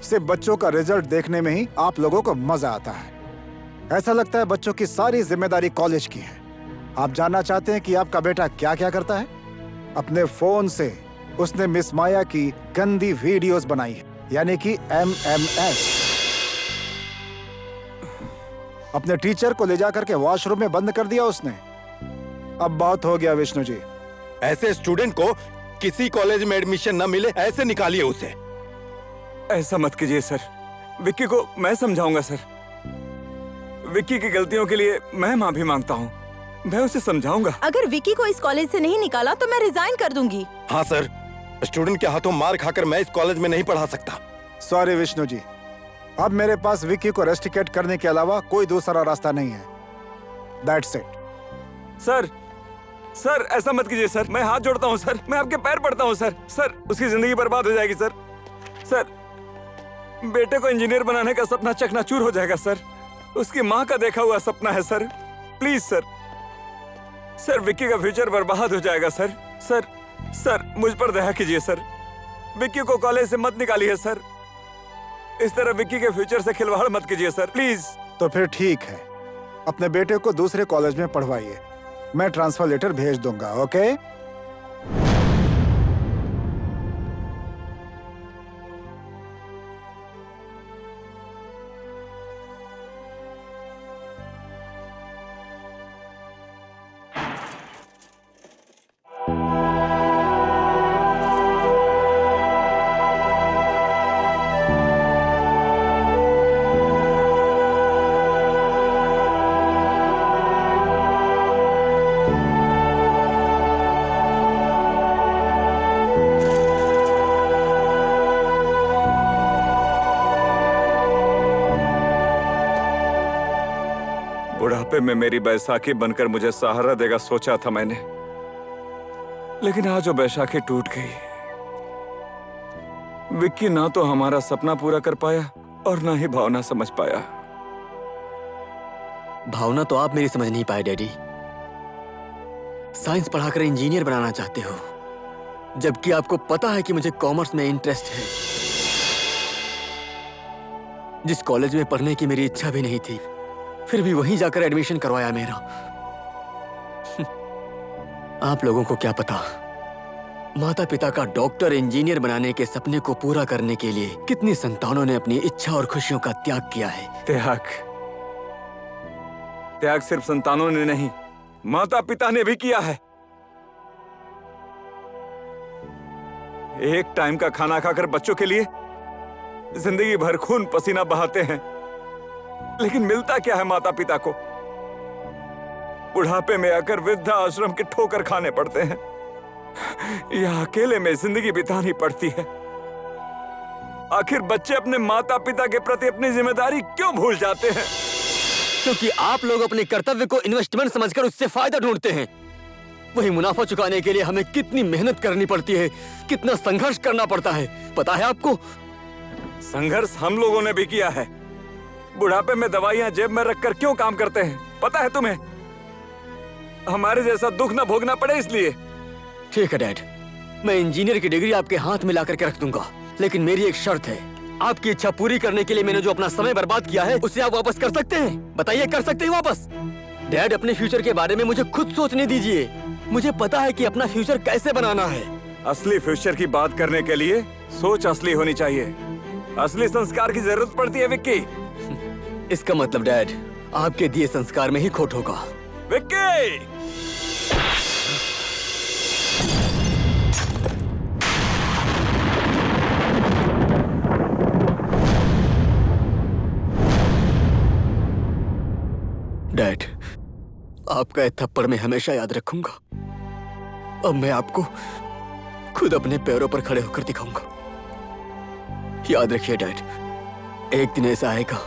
सिर्फ बच्चों का रिजल्ट देखने में ही आप लोगों को मजा आता है। ऐसा लगता है बच्चों की सारी जिम्मेदारी कॉलेज की है। आप जानना चाहते हैं कि आपका बेटा क्या क्या करता है? अपने फोन से उसने मिस माया की गंदी वीडियोस बनाई है, यानी कि MMS। अपने टीचर को ले जाकर के वॉशरूम में बंद कर दिया उसने। अब बहुत हो गया विष्णु जी। ऐसे स्टूडेंट को किसी कॉलेज में एडमिशन न मिले, ऐसे निकालिए उसे। ऐसा मत कीजिए सर। विक्की को मैं समझाऊंगा सर। विक्की की गलतियों के लिए मैं माफी मांगता हूँ। मैं उसे समझाऊंगा। अगर विकी को इस कॉलेज से नहीं निकाला तो मैं रिजाइन कर दूंगी। हाँ सर, स्टूडेंट के हाथों मार खाकर मैं इस कॉलेज में नहीं पढ़ा सकता। सॉरी विष्णु जी, अब मेरे पास विक्की को रेस्टिकेट करने के अलावा कोई दूसरा रास्ता नहीं है। That's it. सर, सर ऐसा मत कीजिए सर। मैं हाथ जोड़ता हूँ सर। मैं आपके पैर पड़ता हूँ सर। सर, उसकी जिंदगी बर्बाद हो जाएगी सर। सर, बेटे को इंजीनियर बनाने का सपना चकनाचूर हो जाएगा सर। उसकी माँ का देखा हुआ सपना है sir. Please sir. Sir, Vicky का फ्यूचर बर्बाद हो जाएगा सर। सर, सर मुझ पर दया कीजिए सर। विक्की को कॉलेज से मत निकालिए सर। इस तरह विक्की के फ्यूचर से खिलवाड़ मत कीजिए सर, प्लीज। तो फिर ठीक है, अपने बेटे को दूसरे कॉलेज में पढ़वाइए। मैं ट्रांसफर लेटर भेज दूंगा। ओके? बुढ़ापे में मेरी बैसाखी बनकर मुझे सहारा देगा सोचा था मैंने, लेकिन आज वो बैसाखी टूट गई। विक्की ना तो हमारा सपना पूरा कर पाया और ना ही भावना समझ पाया। भावना तो आप मेरी समझ नहीं पाए डैडी। साइंस पढ़ाकर इंजीनियर बनाना चाहते हो, जबकि आपको पता है कि मुझे कॉमर्स में इंटरेस्ट है, जिस कॉलेज में पढ़ने की मेरी इच्छा भी नहीं थी, फिर भी वहीं जाकर एडमिशन करवाया मेरा। आप लोगों को क्या पता, माता पिता का डॉक्टर इंजीनियर बनाने के सपने को पूरा करने के लिए कितनी संतानों ने अपनी इच्छा और खुशियों का त्याग किया है। त्याग सिर्फ संतानों ने नहीं, माता पिता ने भी किया है। एक टाइम का खाना खाकर बच्चों के लिए जिंदगी भर खून पसीना बहाते हैं, लेकिन मिलता क्या है माता पिता को? बुढ़ापे में आकर वृद्धा आश्रम के ठोकर खाने पड़ते हैं या अकेले में जिंदगी बितानी पड़ती है। आखिर बच्चे अपने माता पिता के प्रति अपनी जिम्मेदारी क्यों भूल जाते हैं? क्योंकि आप लोग अपने कर्तव्य को इन्वेस्टमेंट समझकर उससे फायदा ढूंढते हैं। वही मुनाफा चुकाने के लिए हमें कितनी मेहनत करनी पड़ती है, कितना संघर्ष करना पड़ता है, पता है आपको? संघर्ष हम लोगों ने भी किया है। बुढ़ापे में दवाइयां जेब में रखकर क्यों काम करते हैं, पता है तुम्हें? हमारे जैसा दुख न भोगना पड़े इसलिए। ठीक है डैड, मैं इंजीनियर की डिग्री आपके हाथ में लाकर के रख दूंगा, लेकिन मेरी एक शर्त है। आपकी इच्छा पूरी करने के लिए मैंने जो अपना समय बर्बाद किया है, उसे आप वापस कर सकते हैं? बताइए, कर सकते हैं वापस? डैड, अपने फ्यूचर के बारे में मुझे खुद सोचने दीजिए। मुझे पता है कि अपना फ्यूचर कैसे बनाना है। असली फ्यूचर की बात करने के लिए सोच असली होनी चाहिए। असली संस्कार की जरूरत पड़ती है विक्की। इसका मतलब डैड, आपके दिए संस्कार में ही खोट होगा। विक्की! डैड, आपका ये थप्पड़ मैं हमेशा याद रखूंगा। अब मैं आपको खुद अपने पैरों पर खड़े होकर दिखाऊंगा। याद रखिए डैड, एक दिन ऐसा आएगा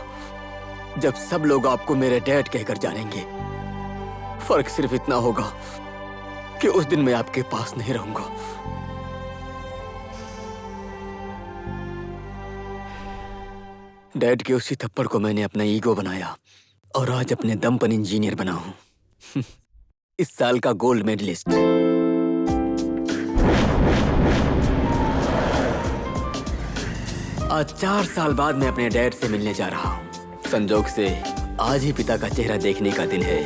जब सब लोग आपको मेरे डैड कहकर जानेंगे। फर्क सिर्फ इतना होगा कि उस दिन मैं आपके पास नहीं रहूंगा। डैड के उसी थप्पड़ को मैंने अपना ईगो बनाया और आज अपने दम पर इंजीनियर बना हूं। इस साल का गोल्ड मेडलिस्ट। आज 4 साल बाद मैं अपने डैड से मिलने जा रहा हूं। संजोग से आज ही पिता का चेहरा देखने का दिन है।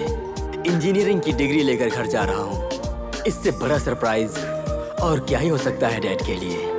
इंजीनियरिंग की डिग्री लेकर घर जा रहा हूं। इससे बड़ा सरप्राइज और क्या ही हो सकता है डैड के लिए।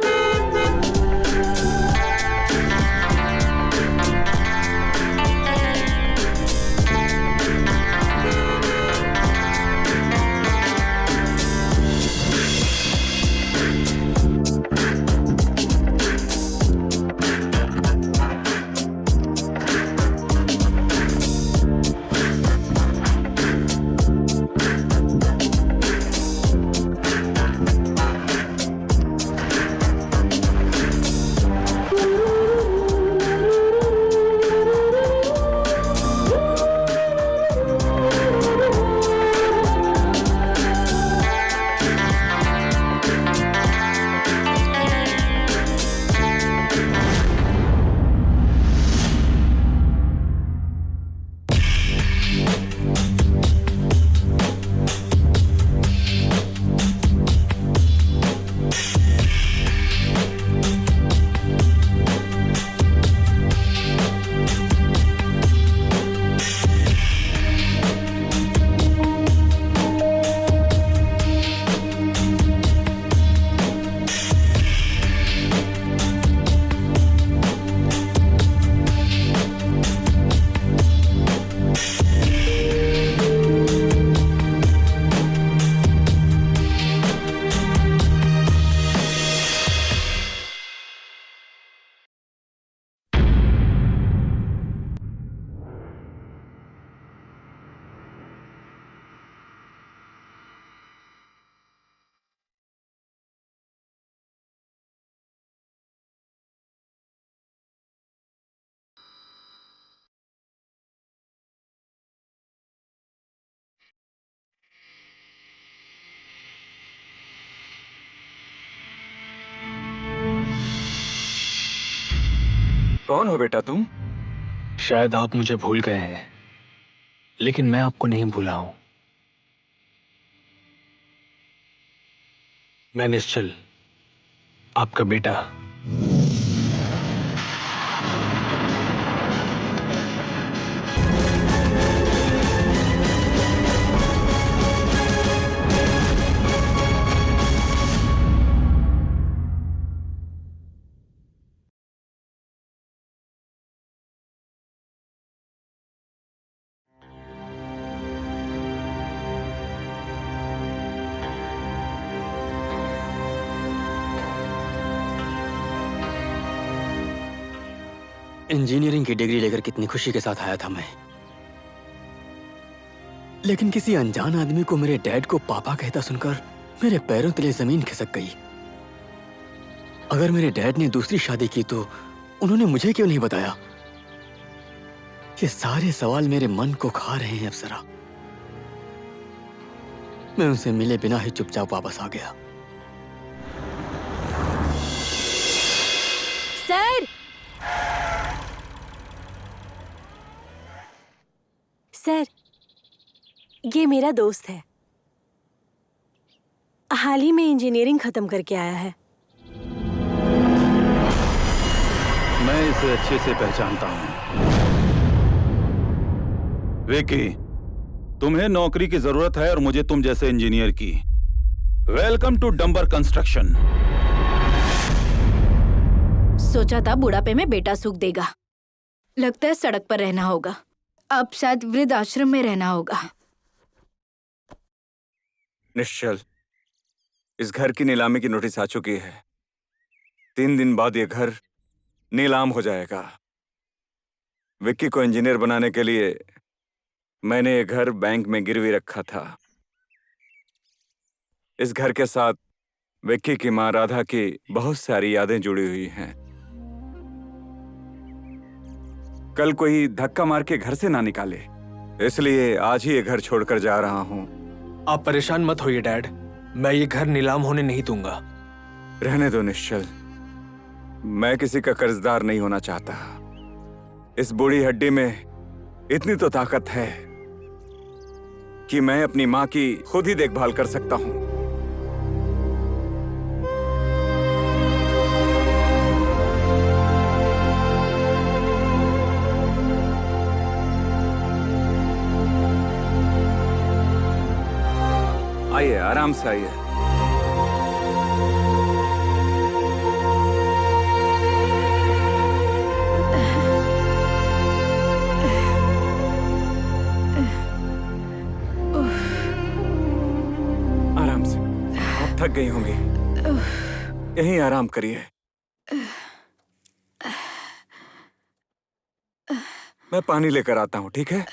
कौन हो बेटा तुम? शायद आप मुझे भूल गए हैं, लेकिन मैं आपको नहीं भूला हूं। मैं निश्चल, आपका बेटा। इंजीनियरिंग की डिग्री लेकर कितनी खुशी के साथ आया था मैं, लेकिन किसी अनजान आदमी को मेरे डैड को पापा कहता सुनकर मेरे पैरों तले जमीन खिसक गई। अगर मेरे डैड ने दूसरी शादी की तो उन्होंने मुझे क्यों नहीं बताया? ये सारे सवाल मेरे मन को खा रहे हैं अप्सरा। मैं उनसे मिले बिना ही चुपचाप वापस आ गया। सर, सर, ये मेरा दोस्त है। हाल ही में इंजीनियरिंग खत्म करके आया है। मैं इसे अच्छे से पहचानता हूँ। विकी, तुम्हें नौकरी की जरूरत है और मुझे तुम जैसे इंजीनियर की। वेलकम टू डंबर कंस्ट्रक्शन। सोचा था बुढ़ापे में बेटा सुख देगा, लगता है सड़क पर रहना होगा। अब शायद वृद्ध आश्रम में रहना होगा। निश्चल, इस घर की नीलामी की नोटिस आ चुकी है। 3 दिन बाद ये घर नीलाम हो जाएगा। विक्की को इंजीनियर बनाने के लिए मैंने ये घर बैंक में गिरवी रखा था। इस घर के साथ विक्की की मां राधा की बहुत सारी यादें जुड़ी हुई हैं। कल कोई धक्का मार के घर से ना निकाले, इसलिए आज ही ये घर छोड़कर जा रहा हूं। आप परेशान मत होइए डैड, मैं ये घर नीलाम होने नहीं दूंगा। रहने दो निश्चल, मैं किसी का कर्जदार नहीं होना चाहता। इस बूढ़ी हड्डी में इतनी तो ताकत है कि मैं अपनी मां की खुद ही देखभाल कर सकता हूं। आइए, आराम से आइए। आराम से, आप थक गई होंगी, यहीं आराम करिए। मैं पानी लेकर आता हूं, ठीक है?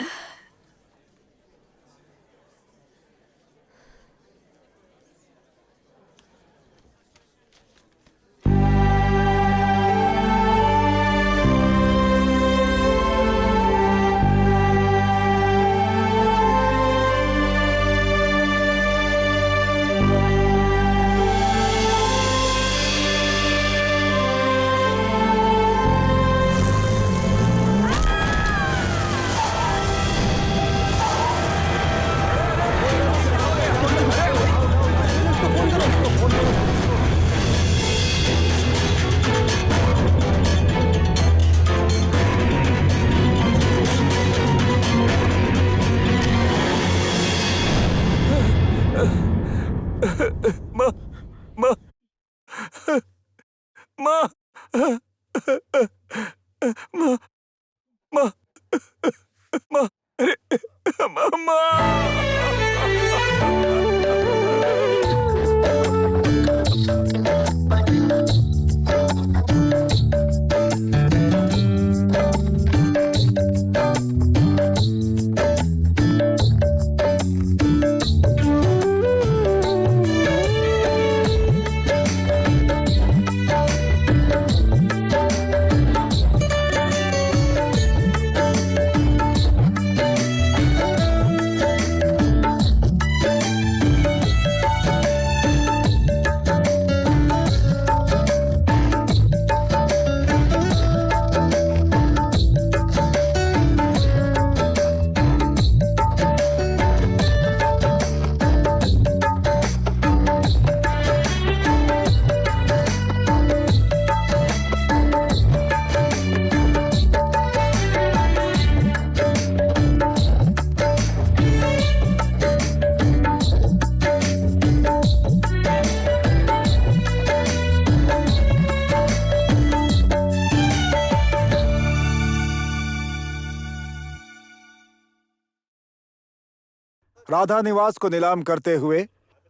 राधा निवास को नीलाम करते हुए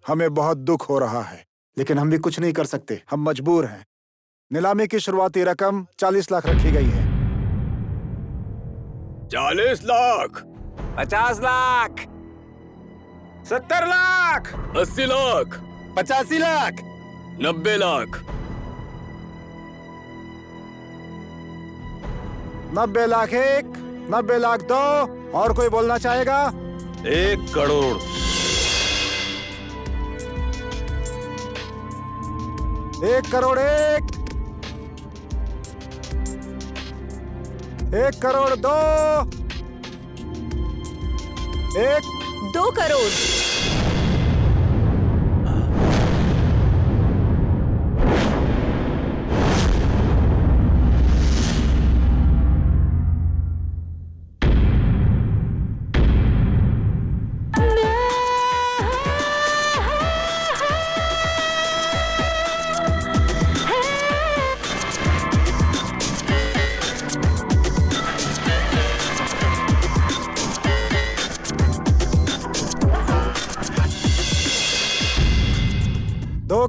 हमें बहुत दुख हो रहा है, लेकिन हम भी कुछ नहीं कर सकते, हम मजबूर हैं। नीलामी की शुरुआती रकम 40 लाख रखी गई है। 40 लाख, 50 लाख, 70 लाख, 80 लाख, 85 लाख, 90 लाख, 90 लाख एक, 90 लाख दो। और कोई बोलना चाहेगा? 1 करोड़, 1 करोड़ एक, 1 करोड़ दो, 2 करोड़,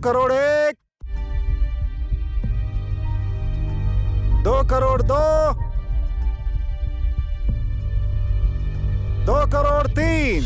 करोड़ एक, 2 करोड़ दो, 2 करोड़ तीन,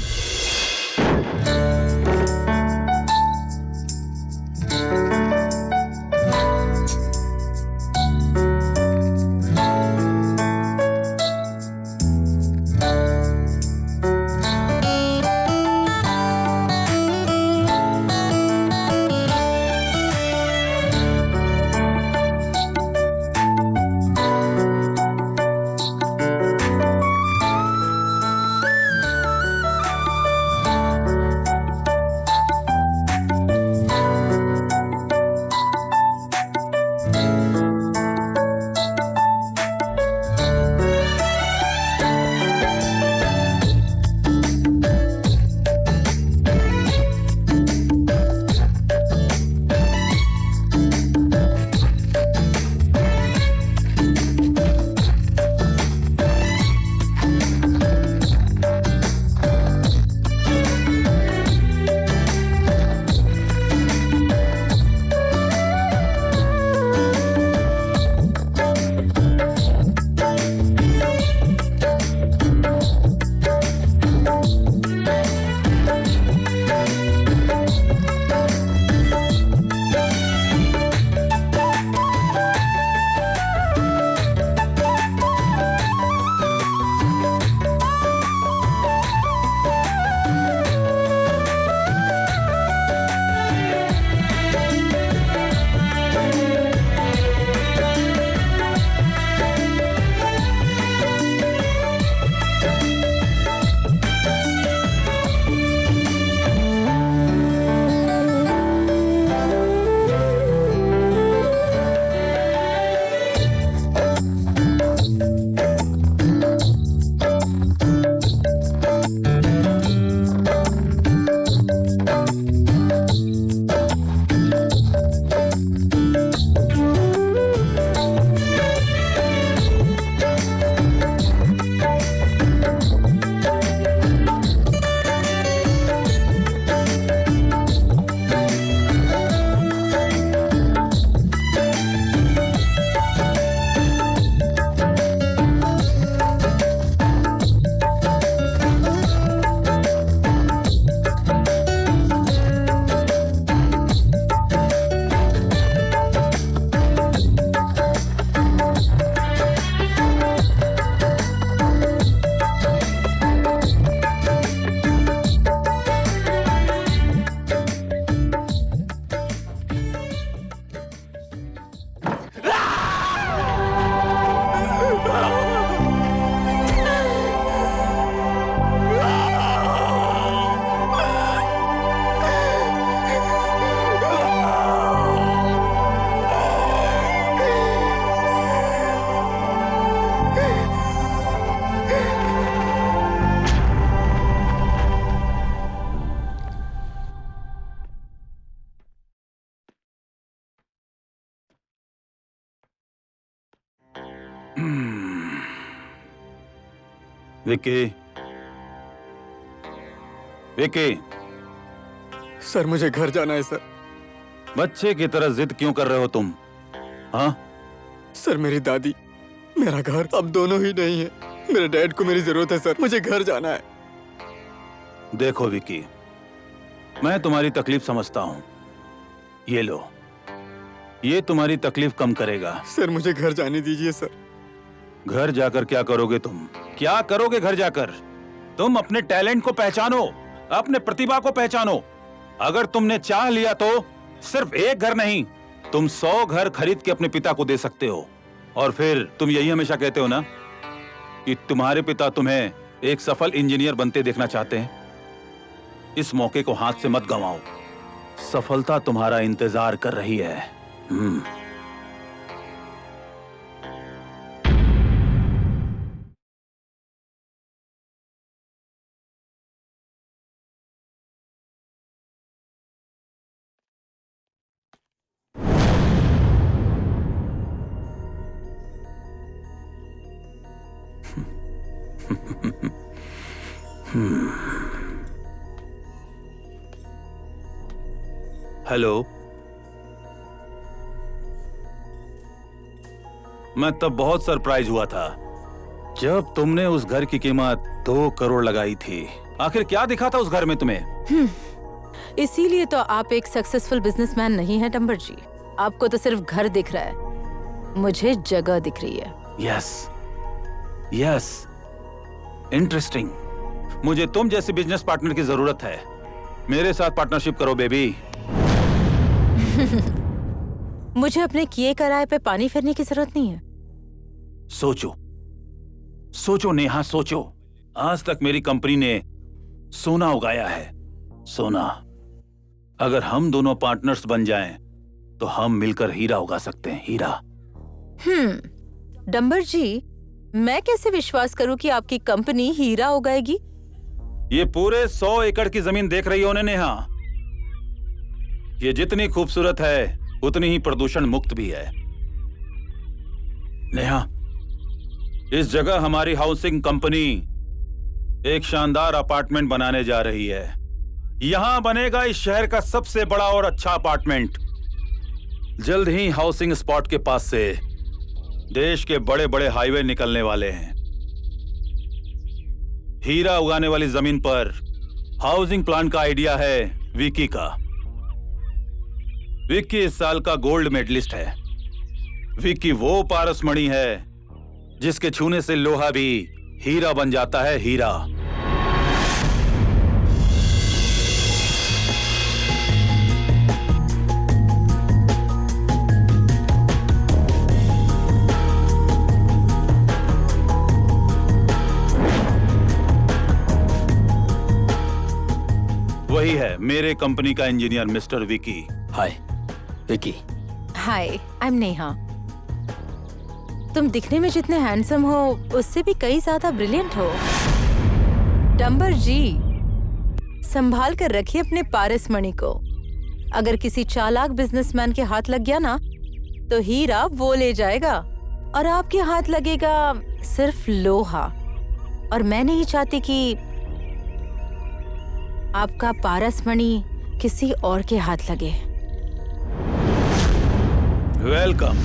विक्की, विकी, सर मुझे घर जाना है सर। बच्चे की तरह जिद क्यों कर रहे हो तुम? हाँ, सर मेरी दादी, मेरा घर अब दोनों ही नहीं है। मेरे डैड को मेरी जरूरत है सर, मुझे घर जाना है। देखो विकी, मैं तुम्हारी तकलीफ समझता हूँ। ये लो, ये तुम्हारी तकलीफ कम करेगा। सर मुझे घर जाने दीजिए सर। घर जाकर क्या करोगे तुम? क्या करोगे घर जाकर? तुम अपने टैलेंट को पहचानो, अपने प्रतिभा को पहचानो। अगर तुमने चाह लिया तो सिर्फ एक घर नहीं, तुम 100 घर खरीद के अपने पिता को दे सकते हो। और फिर तुम यही हमेशा कहते हो ना कि तुम्हारे पिता तुम्हें एक सफल इंजीनियर बनते देखना चाहते हैं। इस मौके को हाथ से मत गंवाओ, सफलता तुम्हारा इंतजार कर रही है। हेलो, मैं तब बहुत सरप्राइज हुआ था जब तुमने उस घर की कीमत 2 करोड़ लगाई थी। आखिर क्या दिखा था उस घर में तुम्हें? इसीलिए तो आप एक सक्सेसफुल बिजनेसमैन नहीं हैं डंबर जी। आपको तो सिर्फ घर दिख रहा है, मुझे जगह दिख रही है। Yes, yes, interesting. मुझे तुम जैसे बिजनेस पार्टनर की जरूरत है। मेरे साथ पार्टनरशिप करो बेबी। मुझे अपने किए कराए पे पानी फेरने की जरूरत नहीं है। सोचो, सोचो नेहा, सोचो। आज तक मेरी कंपनी ने सोना उगाया है, सोना। अगर हम दोनों पार्टनर्स बन जाएं, तो हम मिलकर हीरा उगा सकते हैं, हीरा। डंबर जी, मैं कैसे विश्वास करूं कि आपकी कंपनी हीरा उगाएगी? ये पूरे 100 एकड़ की जमीन देख रही हो ना नेहा? ये जितनी खूबसूरत है उतनी ही प्रदूषण मुक्त भी है। नेहा, इस जगह हमारी हाउसिंग कंपनी एक शानदार अपार्टमेंट बनाने जा रही है। यहां बनेगा इस शहर का सबसे बड़ा और अच्छा अपार्टमेंट। जल्द ही हाउसिंग स्पॉट के पास से देश के बड़े बड़े हाईवे निकलने वाले हैं। हीरा उगाने वाली जमीन पर हाउसिंग प्लान का आइडिया है विकी का। विक्की इस साल का गोल्ड मेडलिस्ट है। विक्की वो पारसमणि है जिसके छूने से लोहा भी हीरा बन जाता है, हीरा। वही है मेरे कंपनी का engineer mister Vicky. Hi Vicky. Hi, I am Neha. तुम दिखने में जितने हैंडसम हो उससे भी कई ज्यादा ब्रिलियंट हो। डंबर जी, संभाल कर रखिए अपने पारसमणि को। अगर किसी चालाक बिजनेसमैन के हाथ लग गया ना तो हीरा वो ले जाएगा और आपके हाथ लगेगा सिर्फ लोहा। और मैं नहीं चाहती कि आपका पारसमणि किसी और के हाथ लगे। वेलकम,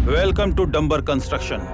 वेलकम टू डंबर कंस्ट्रक्शन।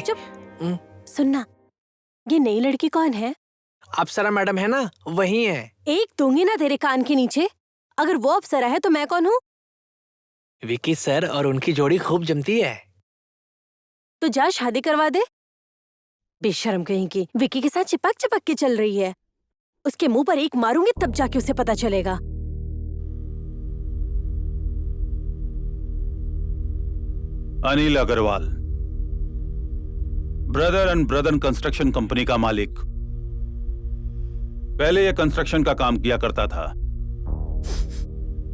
चुप। सुनना, ये नई लड़की कौन है? अप्सरा मैडम है ना, वही है। एक दूंगी ना तेरे कान के नीचे। अगर वो अप्सरा है तो मैं कौन हूँ? विकी सर और उनकी जोड़ी खूब जमती है। तो जा शादी करवा दे। बेशर्म कहीं की, विकी के साथ चिपक चिपक के चल रही है। उसके मुंह पर एक मारूंगी तब जाके उसे पता चलेगा। Anil Agarwal, brother and brother construction company का मालिक। पहले यह कंस्ट्रक्शन का काम किया करता था,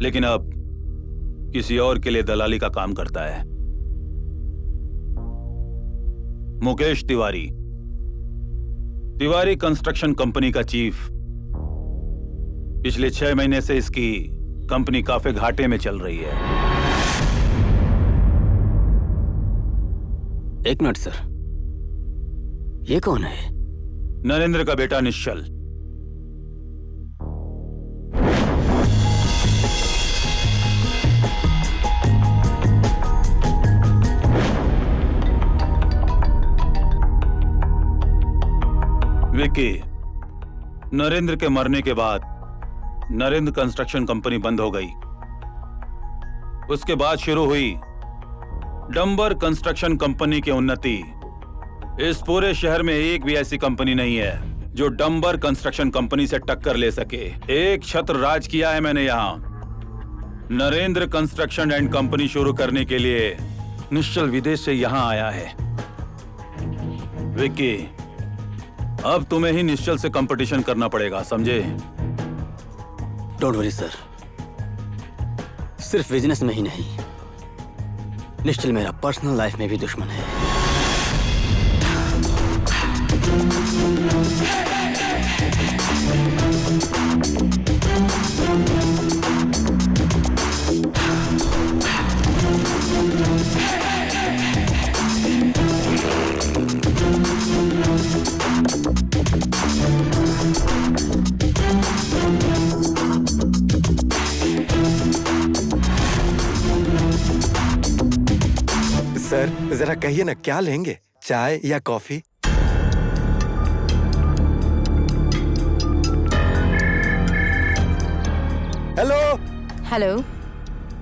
लेकिन अब किसी और के लिए दलाली का काम करता है। मुकेश तिवारी, तिवारी कंस्ट्रक्शन कंपनी का चीफ। पिछले 6 महीने से इसकी कंपनी काफी घाटे में चल रही है। एक मिनट सर, ये कौन है? नरेंद्र का बेटा निश्चल। विक्की, नरेंद्र के मरने के बाद नरेंद्र कंस्ट्रक्शन कंपनी बंद हो गई। उसके बाद शुरू हुई डंबर कंस्ट्रक्शन कंपनी की उन्नति। इस पूरे शहर में एक भी ऐसी कंपनी नहीं है जो डंबर कंस्ट्रक्शन कंपनी से टक्कर ले सके। एक छत्र राज किया है मैंने यहाँ। नरेंद्र कंस्ट्रक्शन एंड कंपनी शुरू करने के लिए निश्चल विदेश से यहाँ आया है। विक्की, अब तुम्हें ही निश्चल से कंपटीशन करना पड़ेगा, समझे? डोंट वरी सर, सिर्फ बिजनेस में ही नहीं, निश्चल मेरा पर्सनल लाइफ में भी दुश्मन है। सर जरा कहिए ना, क्या लेंगे, चाय या कॉफी? हेलो। हेलो,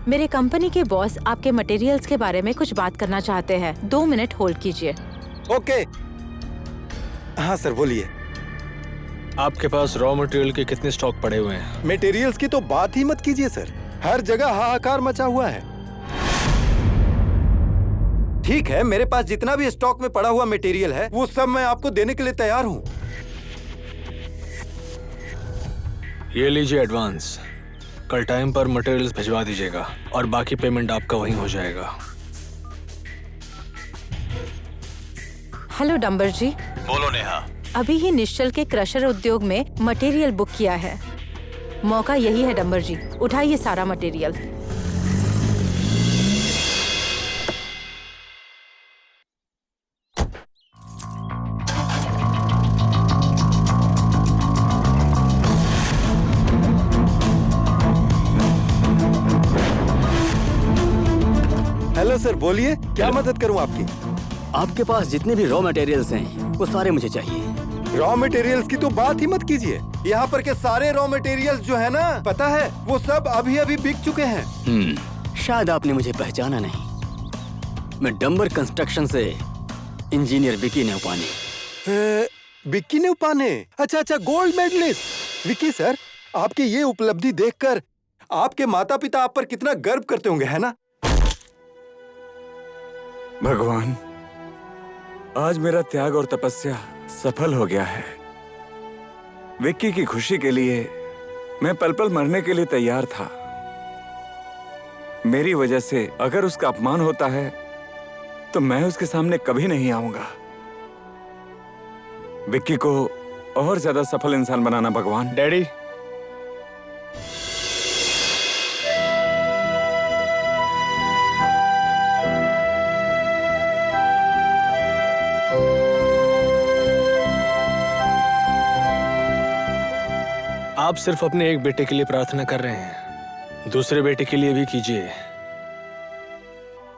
मेरे कंपनी के बॉस आपके मटेरियल्स के बारे में कुछ बात करना चाहते हैं। 2 मिनट होल्ड कीजिए। ओके। हाँ सर, बोलिए। आपके पास रॉ मटेरियल के कितने स्टॉक पड़े हुए हैं? मटेरियल्स की तो बात ही मत कीजिए सर, हर जगह हाहाकार मचा हुआ है। ठीक है, मेरे पास जितना भी स्टॉक में पड़ा हुआ मटेरियल है वो सब मैं आपको देने के लिए तैयार हूँ। ये लीजिए एडवांस। कल टाइम पर मटेरियल्स भिजवा दीजिएगा और बाकी पेमेंट आपका वहीं हो जाएगा। हेलो डंबर जी। बोलो नेहा। अभी ही निश्चल के क्रशर उद्योग में मटेरियल बुक किया है। मौका यही है डंबर जी, उठाइए सारा मटेरियल। हेलो सर, बोलिए, क्या मदद करूं आपकी? आपके पास जितने भी रॉ मटेरियल्स हैं वो सारे मुझे चाहिए। रॉ मटेरियल्स की तो बात ही मत कीजिए। यहाँ पर के सारे रॉ मटेरियल्स जो है ना, पता है, वो सब अभी अभी बिक चुके हैं। शायद आपने मुझे पहचाना नहीं। मैं डंबर कंस्ट्रक्शन से इंजीनियर विकी नेवपाने। विक्की नेवपाने? अच्छा अच्छा, गोल्ड मेडलिस्ट। विक्की सर, आपकी ये उपलब्धि देखकर आपके माता पिता आप पर कितना गर्व करते होंगे, है ना? भगवान, आज मेरा त्याग और तपस्या सफल हो गया है। विक्की की खुशी के लिए मैं पल पल मरने के लिए तैयार था। मेरी वजह से अगर उसका अपमान होता है तो मैं उसके सामने कभी नहीं आऊंगा। विक्की को और ज्यादा सफल इंसान बनाना भगवान। डैडी, आप सिर्फ अपने एक बेटे के लिए प्रार्थना कर रहे हैं, दूसरे बेटे के लिए भी कीजिए।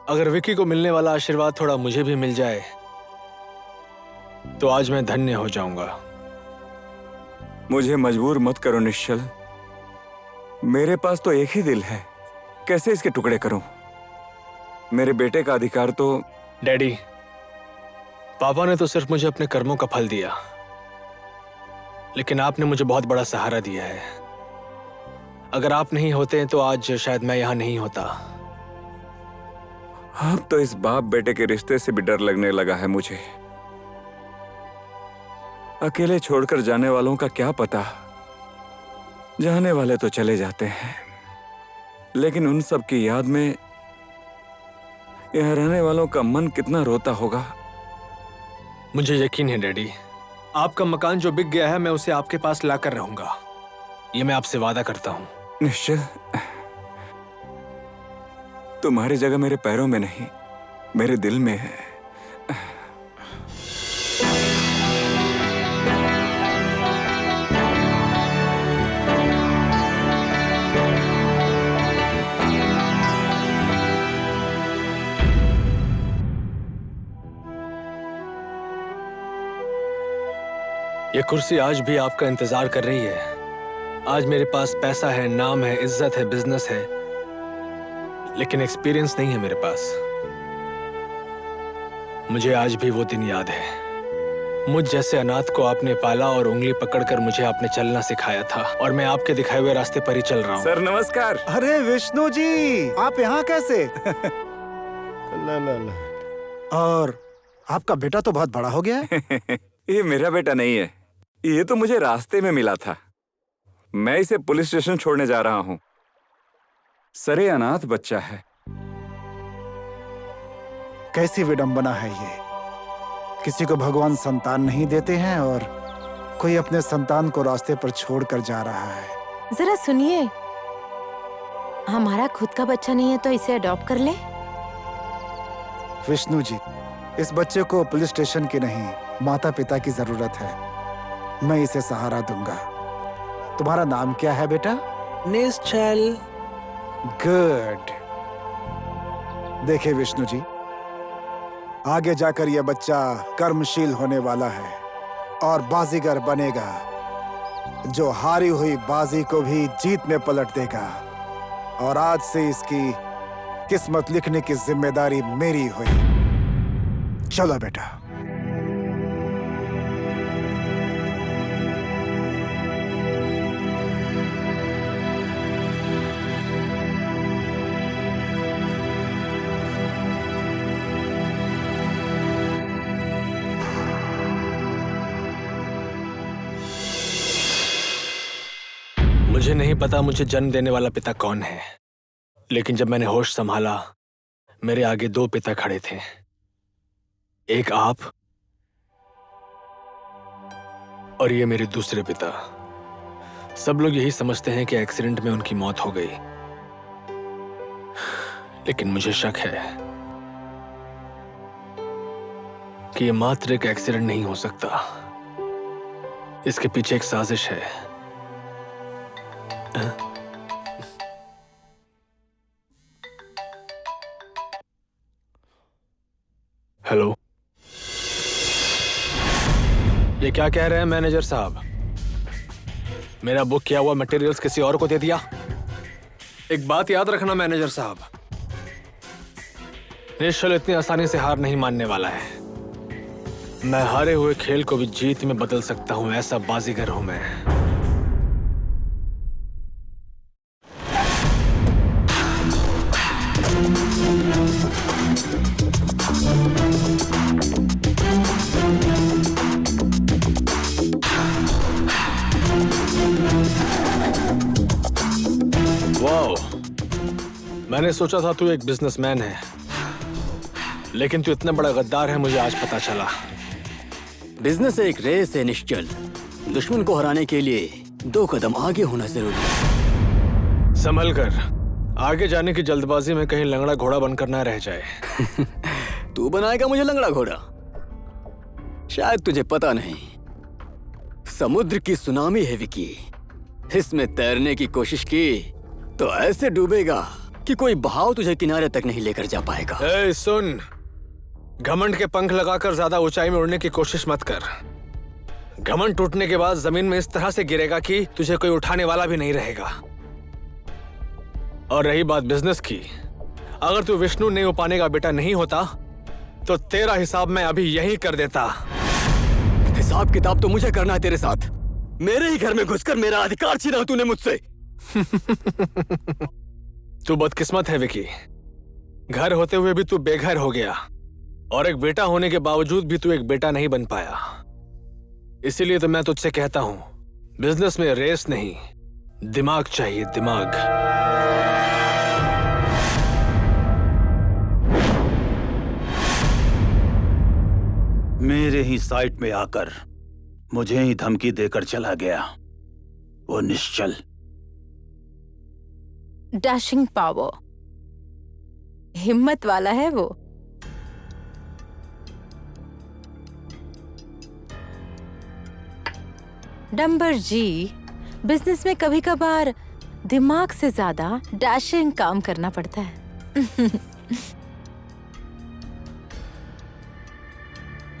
अगर विक्की को मिलने वाला आशीर्वाद थोड़ा मुझे भी मिल जाए तो आज मैं धन्य हो जाऊंगा। मुझे मजबूर मत करो निश्चल, मेरे पास तो एक ही दिल है, कैसे इसके टुकड़े करूं? मेरे बेटे का अधिकार तो। डैडी, पापा ने तो सिर्फ मुझे अपने कर्मों का फल दिया, लेकिन आपने मुझे बहुत बड़ा सहारा दिया है। अगर आप नहीं होते तो आज शायद मैं यहाँ नहीं होता। अब तो इस बाप बेटे के रिश्ते से भी डर लगने लगा है मुझे। अकेले छोड़कर जाने वालों का क्या पता, जाने वाले तो चले जाते हैं, लेकिन उन सब की याद में यहाँ रहने वालों का मन कितना रोता होगा। मुझे यकीन है डैडी, आपका मकान जो बिक गया है मैं उसे आपके पास लाकर रहूंगा, ये मैं आपसे वादा करता हूँ। निश्चय। तुम्हारी जगह मेरे पैरों में नहीं, मेरे दिल में है। ये कुर्सी आज भी आपका इंतजार कर रही है। आज मेरे पास पैसा है, नाम है, इज्जत है, बिजनेस है, लेकिन एक्सपीरियंस नहीं है मेरे पास। मुझे आज भी वो दिन याद है। मुझ जैसे अनाथ को आपने पाला और उंगली पकड़कर मुझे आपने चलना सिखाया था, और मैं आपके दिखाए हुए रास्ते पर ही चल रहा हूँ। सर नमस्कार। अरे विष्णु जी, आप यहाँ कैसे? ला ला ला। और आपका बेटा तो बहुत बड़ा हो गया है। ये मेरा बेटा नहीं है, ये तो मुझे रास्ते में मिला था। मैं इसे पुलिस स्टेशन छोड़ने जा रहा हूँ। सरे अनाथ बच्चा है। कैसी विडंबना है ये, किसी को भगवान संतान नहीं देते हैं और कोई अपने संतान को रास्ते पर छोड़कर जा रहा है। जरा सुनिए, हमारा खुद का बच्चा नहीं है तो इसे अडॉप्ट कर ले। विष्णु जी, इस बच्चे को पुलिस स्टेशन की नहीं, माता पिता की जरूरत है। मैं इसे सहारा दूंगा। तुम्हारा नाम क्या है बेटा? निश्चल। गुड। देखिए विष्णु जी, आगे जाकर यह बच्चा कर्मशील होने वाला है और बाजीगर बनेगा, जो हारी हुई बाजी को भी जीत में पलट देगा। और आज से इसकी किस्मत लिखने की जिम्मेदारी मेरी हुई। चलो बेटा। मुझे नहीं पता मुझे जन्म देने वाला पिता कौन है, लेकिन जब मैंने होश संभाला मेरे आगे दो पिता खड़े थे। एक आप और ये मेरे दूसरे पिता। सब लोग यही समझते हैं कि एक्सीडेंट में उनकी मौत हो गई, लेकिन मुझे शक है कि ये मात्र एक एक्सीडेंट नहीं हो सकता। इसके पीछे एक साजिश है। हेलो, ये क्या कह रहे हैं मैनेजर साहब? मेरा बुक किया हुआ मटेरियल्स किसी और को दे दिया? एक बात याद रखना मैनेजर साहब, निश्चल इतनी आसानी से हार नहीं मानने वाला है। मैं हारे हुए खेल को भी जीत में बदल सकता हूं, ऐसा बाजीगर हूं मैं। वाओ, मैंने सोचा था तू एक बिजनेसमैन है, लेकिन तू इतना बड़ा गद्दार है, मुझे आज पता चला। बिजनेस एक रेस है निश्चल। दुश्मन को हराने के लिए 2 कदम आगे होना जरूरी है। संभल कर, आगे जाने की जल्दबाजी में कहीं लंगड़ा घोड़ा बनकर ना रह जाए। तू बनाएगा मुझे लंगड़ा घोड़ा? शायद तुझे पता नहीं, समुद्र की सुनामी है विकी। इसमें तैरने की कोशिश की तो ऐसे डूबेगा कि कोई बहाव तुझे किनारे तक नहीं लेकर जा पाएगा। ए, सुन, घमंड के पंख लगाकर ज्यादा ऊंचाई में उड़ने की कोशिश मत कर। घमंड टूटने के बाद जमीन में इस तरह से गिरेगा कि तुझे कोई उठाने वाला भी नहीं रहेगा। और रही बात बिजनेस की, अगर तू विष्णु नेउपाने का बेटा नहीं होता तो तेरा हिसाब मैं अभी यही कर देता। हिसाब किताब तो मुझे करना है तेरे साथ। मेरे ही घर में घुसकर मेरा अधिकार छीना तूने मुझसे। तू बदकिस्मत है विकी, घर होते हुए भी तू बेघर हो गया और एक बेटा होने के बावजूद भी तू एक बेटा नहीं बन पाया। इसीलिए तो मैं तुझसे कहता हूं, बिजनेस में रेस नहीं, दिमाग चाहिए, दिमाग। मेरे ही साइट में आकर मुझे ही धमकी देकर चला गया वो निश्चल। डैशिंग पावर, हिम्मत वाला है वो। डंबर जी, बिजनेस में कभी कभार दिमाग से ज्यादा डैशिंग काम करना पड़ता है।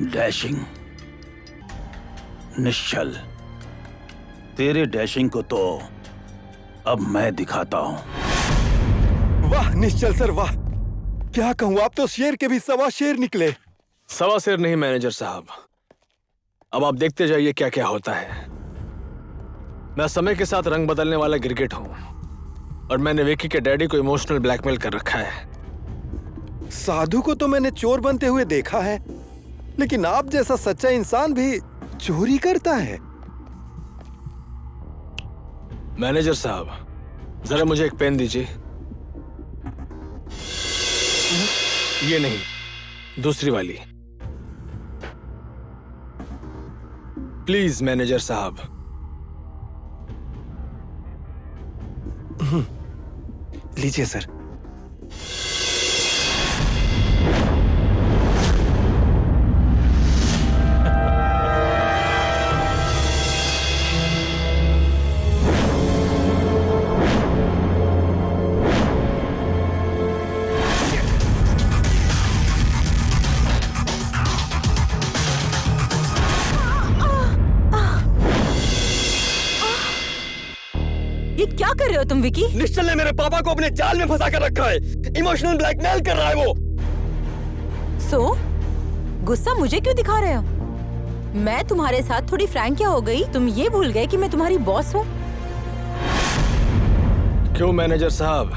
डैशिंग? निश्चल, तेरे डैशिंग को तो अब मैं दिखाता हूं। वाह निश्चल सर वाह, क्या कहूँ, आप तो शेर के भी सवा शेर निकले। सवा शेर नहीं मैनेजर साहब, अब आप देखते जाइए क्या क्या होता है। मैं समय के साथ रंग बदलने वाला गिरगिट हूं और मैंने विकी के डैडी को इमोशनल ब्लैकमेल कर रखा है। साधु को तो मैंने चोर बनते हुए देखा है, लेकिन आप जैसा सच्चा इंसान भी चोरी करता है। मैनेजर साहब, जरा मुझे एक पेन दीजिए। ये नहीं, दूसरी वाली प्लीज मैनेजर साहब। लीजिए सर। ये क्या कर रहे हो तुम विकी? निश्चल ने मेरे पापा को अपने जाल में फंसा कर रखा है, इमोशनल ब्लैकमेल कर रहा है वो। गुस्सा मुझे क्यों दिखा रहे हो? मैं तुम्हारे साथ थोड़ी फ्रैंक क्या हो गई? तुम ये भूल गए कि मैं तुम्हारी बॉस हूँ? क्यों मैनेजर साहब,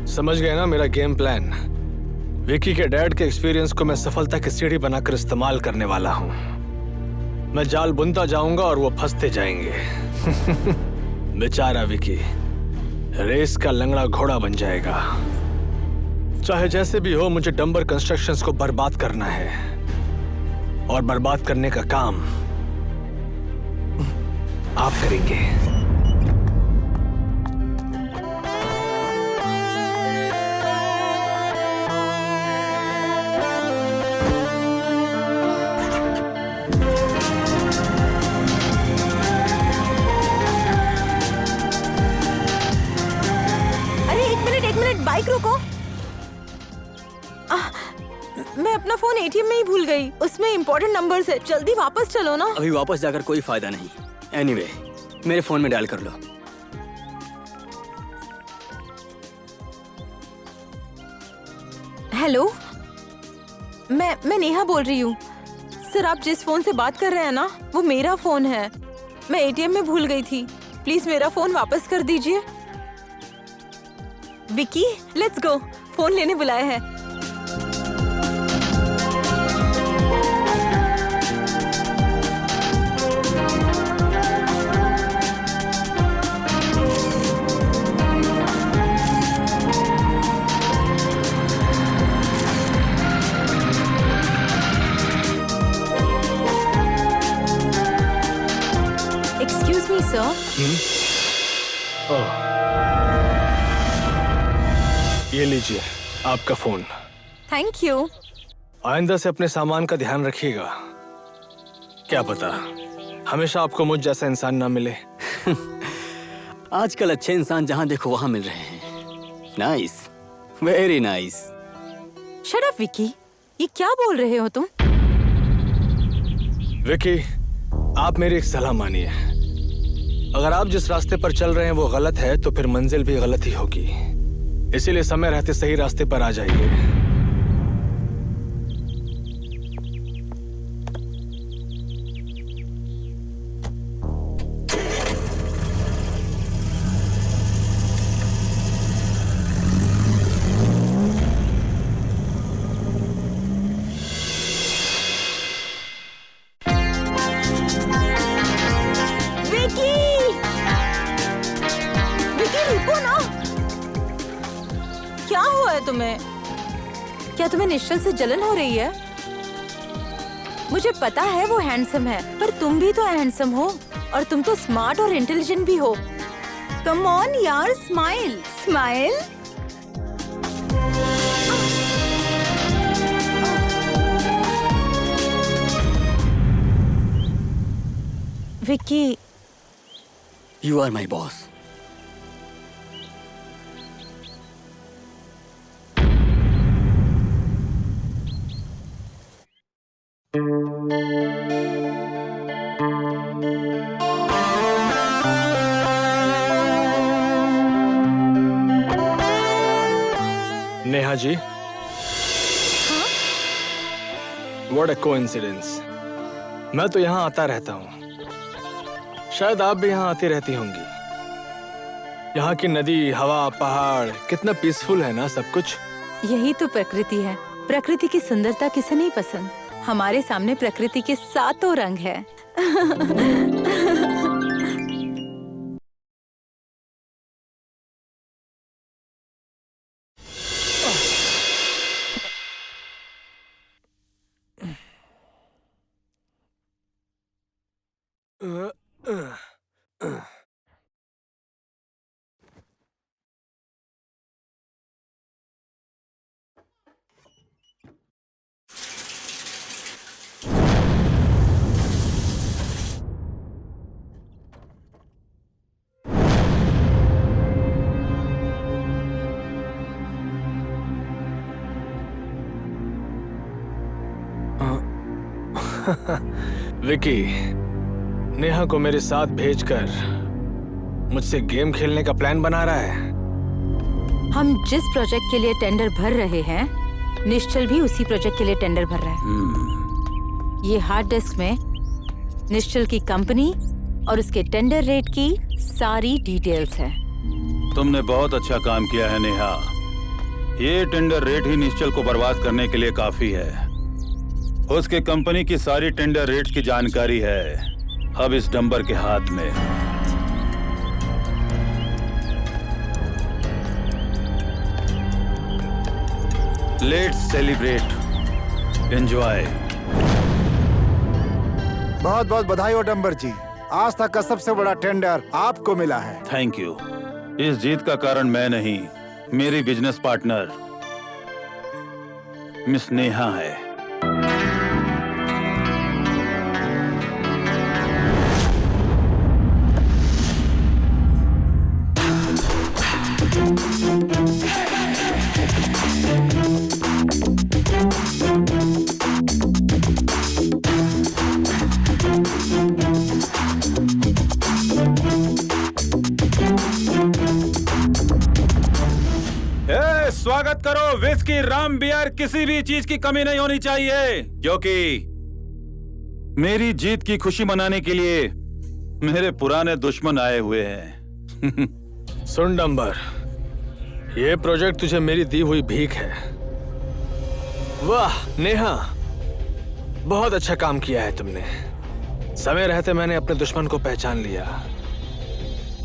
समझ गए ना मेरा गेम प्लान? विकी के डैड के एक्सपीरियंस को मैं सफलता की सीढ़ी बनाकर इस्तेमाल करने वाला हूँ। मैं जाल बुनता जाऊंगा और वो फंसते जाएंगे। बेचारा विकी रेस का लंगड़ा घोड़ा बन जाएगा। चाहे जैसे भी हो, मुझे डंबर कंस्ट्रक्शंस को बर्बाद करना है और बर्बाद करने का काम आप करेंगे। बाइक रोको। मैं अपना फोन एटीएम में ही भूल गई, उसमें इंपॉर्टेंट नंबर्स है। जल्दी वापस चलो ना। अभी वापस जाकर कोई फायदा नहीं। एनीवे, मेरे फोन में डायल कर लो। हेलो, मैं नेहा बोल रही हूँ। सर, आप जिस फोन से बात कर रहे हैं ना, वो मेरा फोन है। मैं एटीएम में भूल गई थी। प्लीज मेरा फोन वापस कर दीजिए। विकी, लेट्स गो, फोन लेने बुलाया है। Excuse me sir. ये लीजिए आपका फोन। Thank you. आइंदा से अपने सामान का ध्यान रखिएगा। क्या पता हमेशा आपको मुझ जैसा इंसान ना मिले। आजकल अच्छे इंसान जहाँ देखो वहाँ मिल रहे हैं। Nice, very nice. Shut up Vicky, ये क्या बोल रहे हो तुम? विकी, आप मेरी एक सलाह मानिए। अगर आप जिस रास्ते पर चल रहे हैं वो गलत है तो फिर मंजिल भी गलत ही होगी। इसीलिए समय रहते सही रास्ते पर आ जाइए। विकी! विकी रुको ना! क्या हुआ है तुम्हें? क्या तुम्हें निश्चल से जलन हो रही है? मुझे पता है वो हैंडसम है, पर तुम भी तो हैंडसम हो और तुम तो स्मार्ट और इंटेलिजेंट भी हो। कम ऑन यार, smile smile. Vicky, you are my boss. Neha ji, what a coincidence. मैं तो यहाँ आता रहता हूँ, शायद आप भी यहाँ आती रहती होंगी। यहाँ की नदी, हवा, पहाड़, कितना पीसफुल है ना सब कुछ। यही तो प्रकृति है। प्रकृति की सुंदरता किसे नहीं पसंद। हमारे सामने प्रकृति के सातों रंग है। विकी, नेहा को मेरे साथ भेजकर मुझसे गेम खेलने का प्लान बना रहा है। हम जिस प्रोजेक्ट के लिए टेंडर भर रहे हैं, निश्चल भी उसी प्रोजेक्ट के लिए टेंडर भर रहा है। ये हार्ड डिस्क में निश्चल की कंपनी और उसके टेंडर रेट की सारी डिटेल्स है। तुमने बहुत अच्छा काम किया है नेहा। ये टेंडर रेट ही निश्चल को बर्बाद करने के लिए काफी है। उसके कंपनी की सारी टेंडर रेट की जानकारी है अब इस डंबर के हाथ में। Let's celebrate, enjoy. बहुत बहुत बधाई हो डंबर जी, आज तक का सबसे बड़ा टेंडर आपको मिला है। Thank you. इस जीत का कारण मैं नहीं, मेरी बिजनेस पार्टनर मिस नेहा है। स्वागत करो। विस्की, राम, बियर, किसी भी चीज की कमी नहीं होनी चाहिए, क्योंकि मेरी जीत की खुशी मनाने के लिए मेरे पुराने दुश्मन आए हुए हैं। सुन डंबर, ये प्रोजेक्ट तुझे मेरी दी हुई भीख है। वाह नेहा, बहुत अच्छा काम किया है तुमने। समय रहते मैंने अपने दुश्मन को पहचान लिया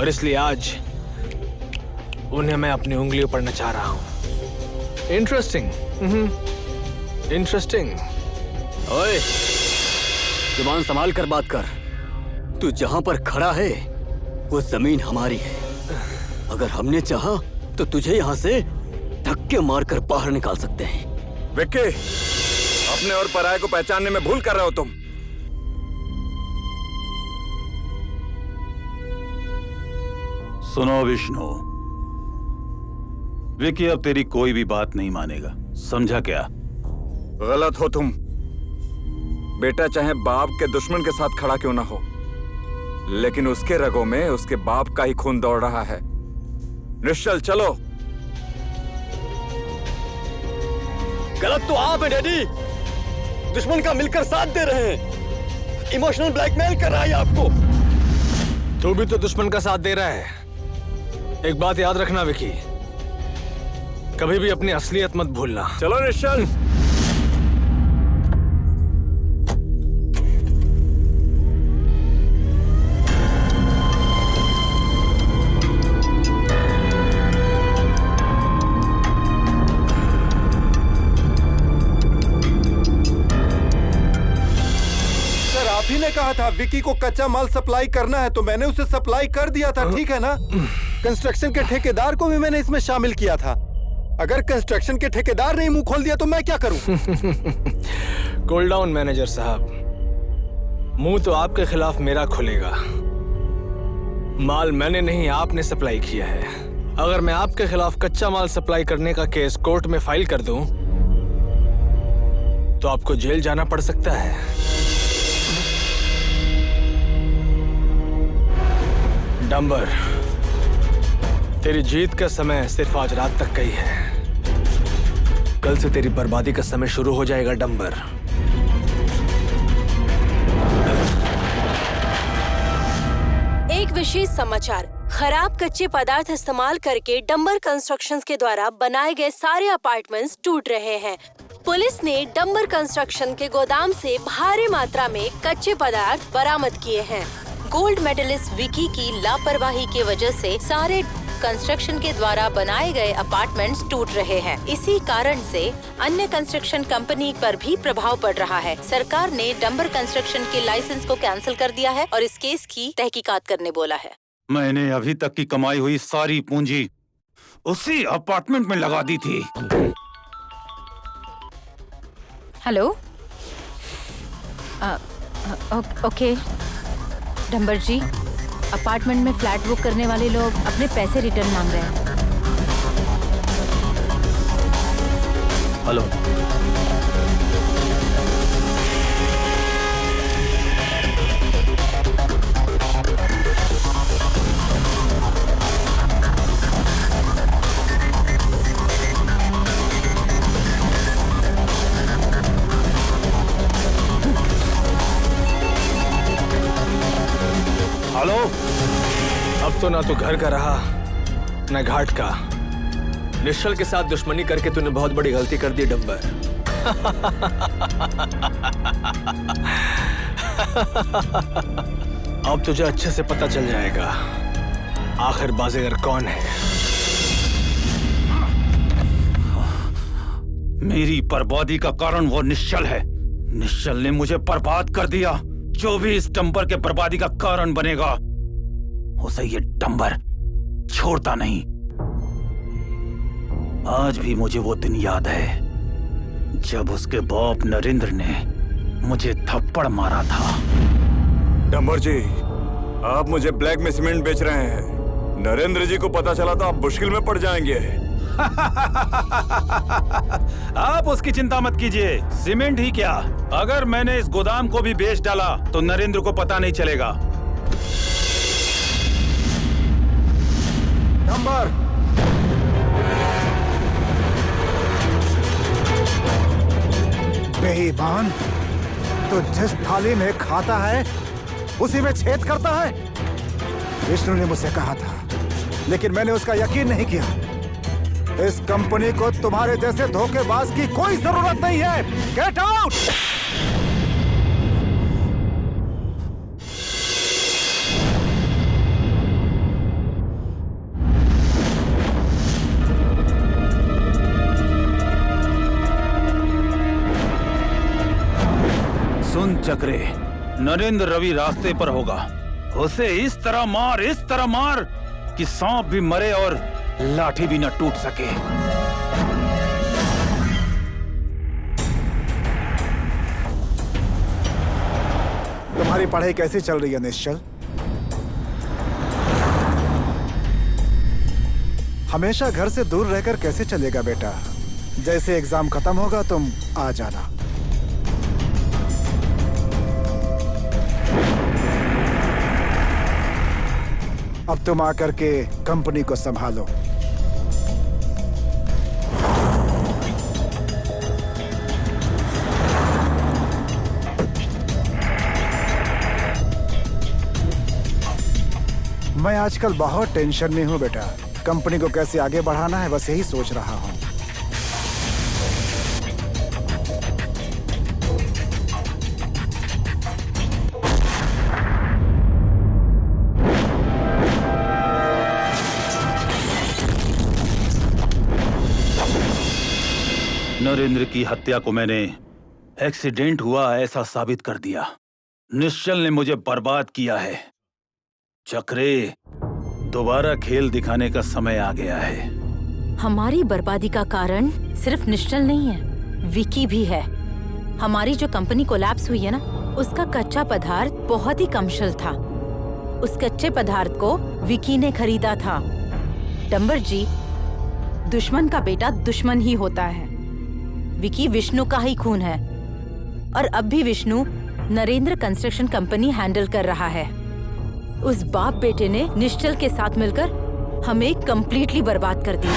और इसलिए आज उन्हें मैं अपनी उंगलियों पर नचा रहा हूं। Interesting, interesting. ओए, जुबान संभाल कर बात कर। तू जहां पर खड़ा है वो जमीन हमारी है। अगर हमने चाहा तो तुझे यहां से धक्के मारकर बाहर निकाल सकते हैं। विक्की, अपने और पराये को पहचानने में भूल कर रहे हो तुम। सुनो विष्णु, विकी अब तेरी कोई भी बात नहीं मानेगा, समझा क्या? गलत हो तुम। बेटा चाहे बाप के दुश्मन के साथ खड़ा क्यों ना हो, लेकिन उसके रगों में उसके बाप का ही खून दौड़ रहा है। निश्चल, चलो। गलत तो आप है डैडी, दुश्मन का मिलकर साथ दे रहे हैं। इमोशनल ब्लैकमेल कर रहा है आपको। तू भी तो दुश्मन का साथ दे रहा है। एक बात याद रखना विकी, कभी भी अपनी असलियत मत भूलना। चलो निश्चल। कहा था विकी को कच्चा माल सप्लाई करना है तो मैंने उसे सप्लाई कर दिया था, ठीक है ना? कंस्ट्रक्शन के ठेकेदार को भी मैंने इसमें शामिल किया था। अगर कंस्ट्रक्शन के ठेकेदार ने मुंह खोल दिया तो मैं क्या करूं? कूल डाउन मैनेजर साहब, मुंह तो आपके खिलाफ मेरा खुलेगा। माल मैंने नहीं, आपने सप्लाई किया है। अगर मैं आपके खिलाफ कच्चा माल सप्लाई करने का केस कोर्ट में फाइल कर दूं तो आपको जेल जाना पड़ सकता है। डंबर, तेरी जीत का समय सिर्फ आज रात तक का ही है। कल से तेरी बर्बादी का समय शुरू हो जाएगा डंबर। एक विशेष समाचार, खराब कच्चे पदार्थ इस्तेमाल करके डंबर कंस्ट्रक्शंस के द्वारा बनाए गए सारे अपार्टमेंट्स टूट रहे हैं। पुलिस ने डंबर कंस्ट्रक्शन के गोदाम से भारी मात्रा में कच्चे पदार्थ बरामद किए हैं। गोल्ड मेडलिस्ट विकी की लापरवाही की वजह से सारे कंस्ट्रक्शन के द्वारा बनाए गए अपार्टमेंट्स टूट रहे हैं। इसी कारण से अन्य कंस्ट्रक्शन कंपनी पर भी प्रभाव पड़ रहा है। सरकार ने डंबर कंस्ट्रक्शन के लाइसेंस को कैंसिल कर दिया है और इस केस की तहकीकात करने बोला है। मैंने अभी तक की कमाई हुई सारी पूंजी उसी अपार्टमेंट में लगा दी थी। हेलो, ओके डंबर जी, अपार्टमेंट में फ्लैट बुक करने वाले लोग अपने पैसे रिटर्न मांग रहे हैं। हेलो, हेलो, अब तो ना तू घर का रहा न घाट का। निश्चल के साथ दुश्मनी करके तूने बहुत बड़ी गलती कर दी डंबर। अब तुझे अच्छे से पता चल जाएगा आखिर बाजीगर कौन है। मेरी बर्बादी का कारण वो निश्चल है। निश्चल ने मुझे बर्बाद कर दिया। जो भी इस डंबर के बर्बादी का कारण बनेगा उसे ये डंबर छोड़ता नहीं। आज भी मुझे वो दिन याद है जब उसके बाप नरेंद्र ने मुझे थप्पड़ मारा था। डंबर जी, आप मुझे ब्लैक में सीमेंट बेच रहे हैं। नरेंद्र जी को पता चला तो आप मुश्किल में पड़ जाएंगे। आप उसकी चिंता मत कीजिए। सीमेंट ही क्या, अगर मैंने इस गोदाम को भी बेच डाला तो नरेंद्र को पता नहीं चलेगा। नंबर बेईमान, तो जिस थाली में खाता है उसी में छेद करता है। विष्णु ने मुझसे कहा था, लेकिन मैंने उसका यकीन नहीं किया। इस कंपनी को तुम्हारे जैसे धोखेबाज की कोई जरूरत नहीं है। Get out! सुन चक्रे, नरेंद्र रवि रास्ते पर होगा। उसे इस तरह मार कि सांप भी मरे और लाठी भी न टूट सके। तुम्हारी पढ़ाई कैसी चल रही है निश्चल? हमेशा घर से दूर रहकर कैसे चलेगा बेटा? जैसे एग्जाम खत्म होगा तुम आ जाना। अब तुम आकर के कंपनी को संभालो। मैं आजकल बहुत टेंशन में हूं बेटा। कंपनी को कैसे आगे बढ़ाना है बस यही सोच रहा हूं। नरेंद्र की हत्या को मैंने एक्सीडेंट हुआ ऐसा साबित कर दिया। निश्चल ने मुझे बर्बाद किया है। चक्रे, दोबारा खेल दिखाने का समय आ गया है। हमारी बर्बादी का कारण सिर्फ निश्चल नहीं है, विकी भी है। हमारी जो कंपनी कोलैप्स हुई है ना, उसका कच्चा पदार्थ बहुत ही कमर्शियल था। उस कच्चे पदार्थ को विकी ने खरीदा था। डंबर जी, दुश्मन का बेटा दुश्मन ही होता है। विकी विष्णु का ही खून है और अब भी Vishnu Narendra construction company handle कर रहा है। उस बाप बेटे ने निश्चल के साथ मिलकर हमें कंप्लीटली बर्बाद कर दिया।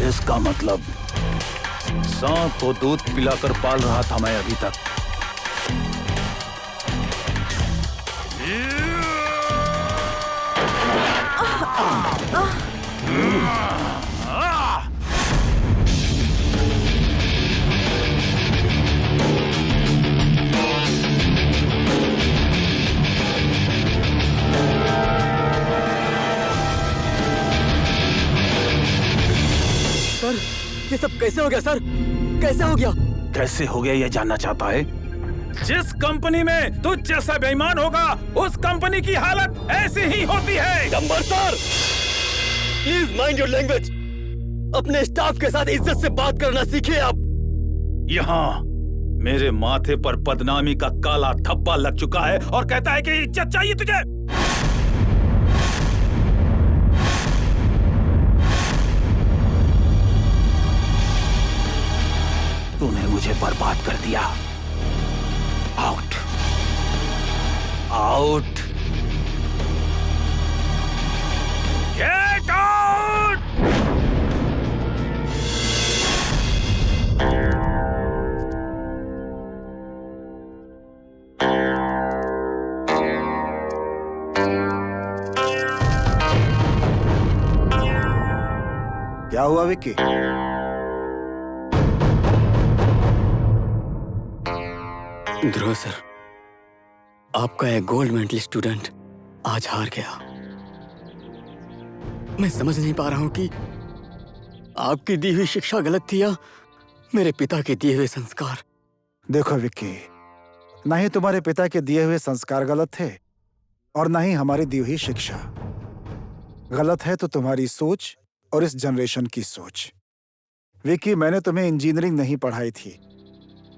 इसका मतलब सांप को दूध पिलाकर पाल रहा था मैं अभी तक। सर, ये सब कैसे हो गया सर? कैसे हो गया? कैसे हो गया ये जानना चाहता है? जिस कंपनी में तू जैसा बेईमान होगा, उस कंपनी की हालत ऐसी ही होती है। Dumber sir, please mind your language. अपने स्टाफ के साथ इज्जत से बात करना सीखिए आप। यहाँ मेरे माथे पर बदनामी का काला धब्बा लग चुका है और कहता है कि इज्जत चाहिए तुझे। तूने मुझे बर्बाद कर दिया। Out, out, get out. क्या हुआ विक्की? ध्रुव सर, आपका एक गोल्ड मेडल स्टूडेंट आज हार गया। मैं समझ नहीं पा रहा हूं कि आपकी दी हुई शिक्षा गलत थी या मेरे पिता के दिए हुए संस्कार। देखो विक्की, ना ही तुम्हारे पिता के दिए हुए संस्कार गलत थे और ना ही हमारी दी हुई शिक्षा। गलत है तो तुम्हारी सोच और इस जनरेशन की सोच। विक्की, मैंने तुम्हें इंजीनियरिंग नहीं पढ़ाई थी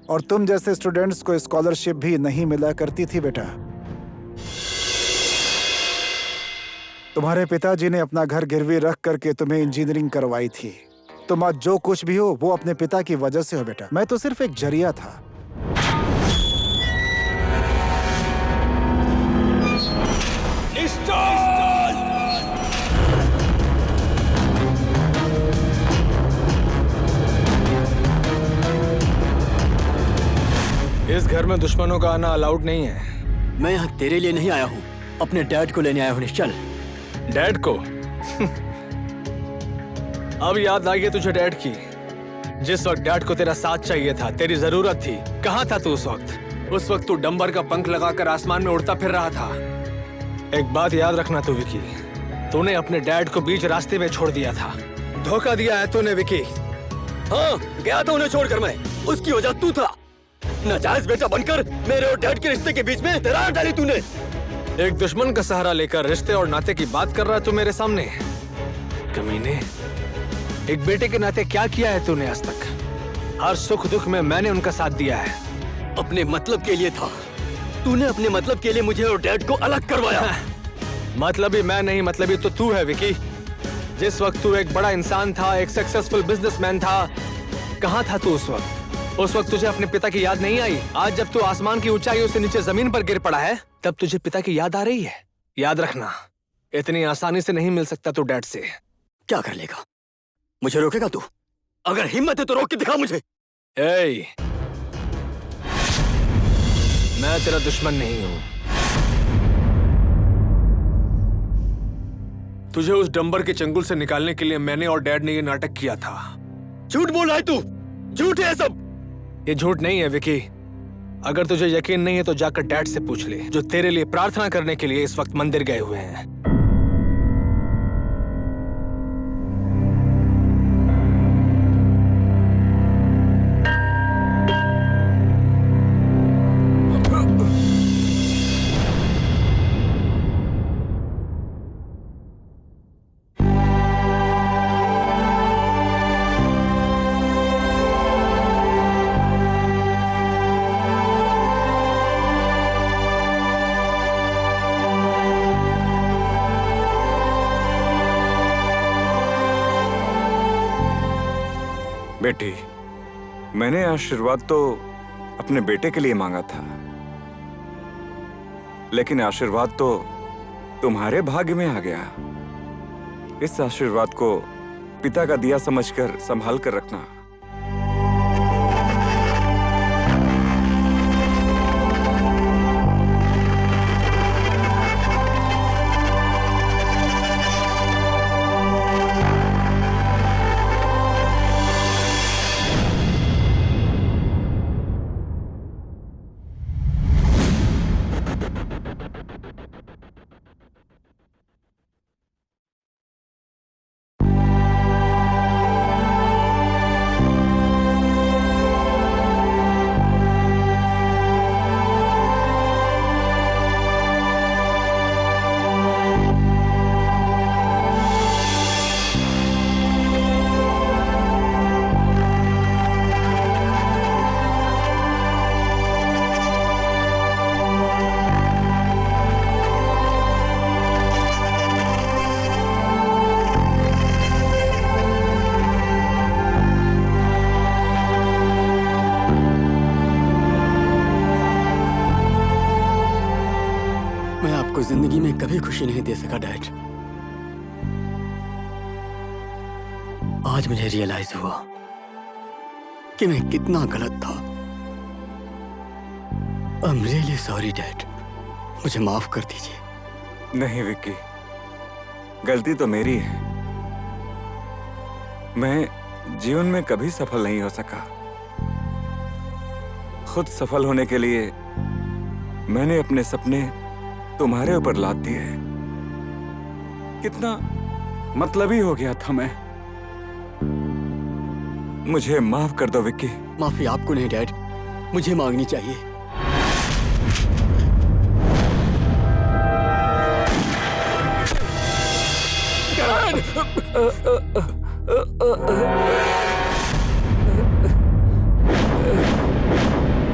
और तुम जैसे स्टूडेंट्स को स्कॉलरशिप भी नहीं मिला करती थी बेटा। तुम्हारे पिताजी ने अपना घर गिरवी रख करके तुम्हें इंजीनियरिंग करवाई थी। तुम आज जो कुछ भी हो वो अपने पिता की वजह से हो बेटा। मैं तो सिर्फ एक जरिया था। इस घर में दुश्मनों का आना अलाउड नहीं है। मैं यहाँ तेरे लिए नहीं आया हूँ, अपने डैड को लेने आया हूँ निश्चल। डैड को? अब याद आ गई तुझे डैड की। जिस वक्त डैड को तेरा साथ चाहिए था, तेरी जरूरत थी, कहाँ था तू उस वक्त? उस वक्त तू डंबर का पंख लगाकर आसमान में उड़ता फिर रहा था। एक बात याद रखना तू विकी, तूने अपने डैड को बीच रास्ते में छोड़ दिया था। धोखा दिया है तूने विकी। हाँ, गया था उन्हें छोड़कर मैं। उसकी वजह तू था। नाजायज बेटा बनकर मेरे और डैड के रिश्ते के बीच में दरार डाली तूने। एक दुश्मन का सहारा लेकर रिश्ते और नाते की बात कर रहा है तू मेरे सामने। कमीने, एक बेटे के नाते क्या किया है तूने आज तक? हर सुख दुख में मैंने उनका साथ दिया है। अपने मतलब के लिए था। तूने अपने मतलब के लिए मुझे और डैड को अलग करवाया। मतलबी मैं नहीं, मतलबी तो तू है विकी। जिस वक्त तू एक बड़ा इंसान था, एक सक्सेसफुल बिजनेसमैन था, कहाँ था तू उस वक्त? उस वक्त तुझे अपने पिता की याद नहीं आई? आज जब तू आसमान की ऊंचाइयों से नीचे जमीन पर गिर पड़ा है, तब तुझे पिता की याद आ रही है। याद रखना, इतनी आसानी से नहीं मिल सकता तू डैड से। क्या कर लेगा? मुझे रोकेगा तू? अगर हिम्मत है तो रोक के दिखा मुझे। ए, मैं तेरा दुश्मन नहीं हूं। तुझे उस डंबर के चंगुल से निकालने के लिए मैंने और डैड ने ये नाटक किया था। झूठ बोल रहा है तू। झूठ है सब। ये झूठ नहीं है विकी। अगर तुझे यकीन नहीं है तो जाकर डैड से पूछ ले, जो तेरे लिए प्रार्थना करने के लिए इस वक्त मंदिर गए हुए हैं। बेटी, मैंने आशीर्वाद तो अपने बेटे के लिए मांगा था, लेकिन आशीर्वाद तो तुम्हारे भाग्य में आ गया। इस आशीर्वाद को पिता का दिया समझकर संभाल कर रखना। जिंदगी में कभी खुशी नहीं दे सका डैड। आज मुझे रियलाइज हुआ कि मैं कितना गलत था। I am really sorry dad, मुझे माफ कर दीजिए। नहीं विक्की, गलती तो मेरी है। मैं जीवन में कभी सफल नहीं हो सका। खुद सफल होने के लिए मैंने अपने सपने तुम्हारे ऊपर लाद दिए। कितना मतलबी हो गया था मैं। मुझे माफ कर दो विक्की। माफी आपको नहीं डैड, मुझे मांगनी चाहिए।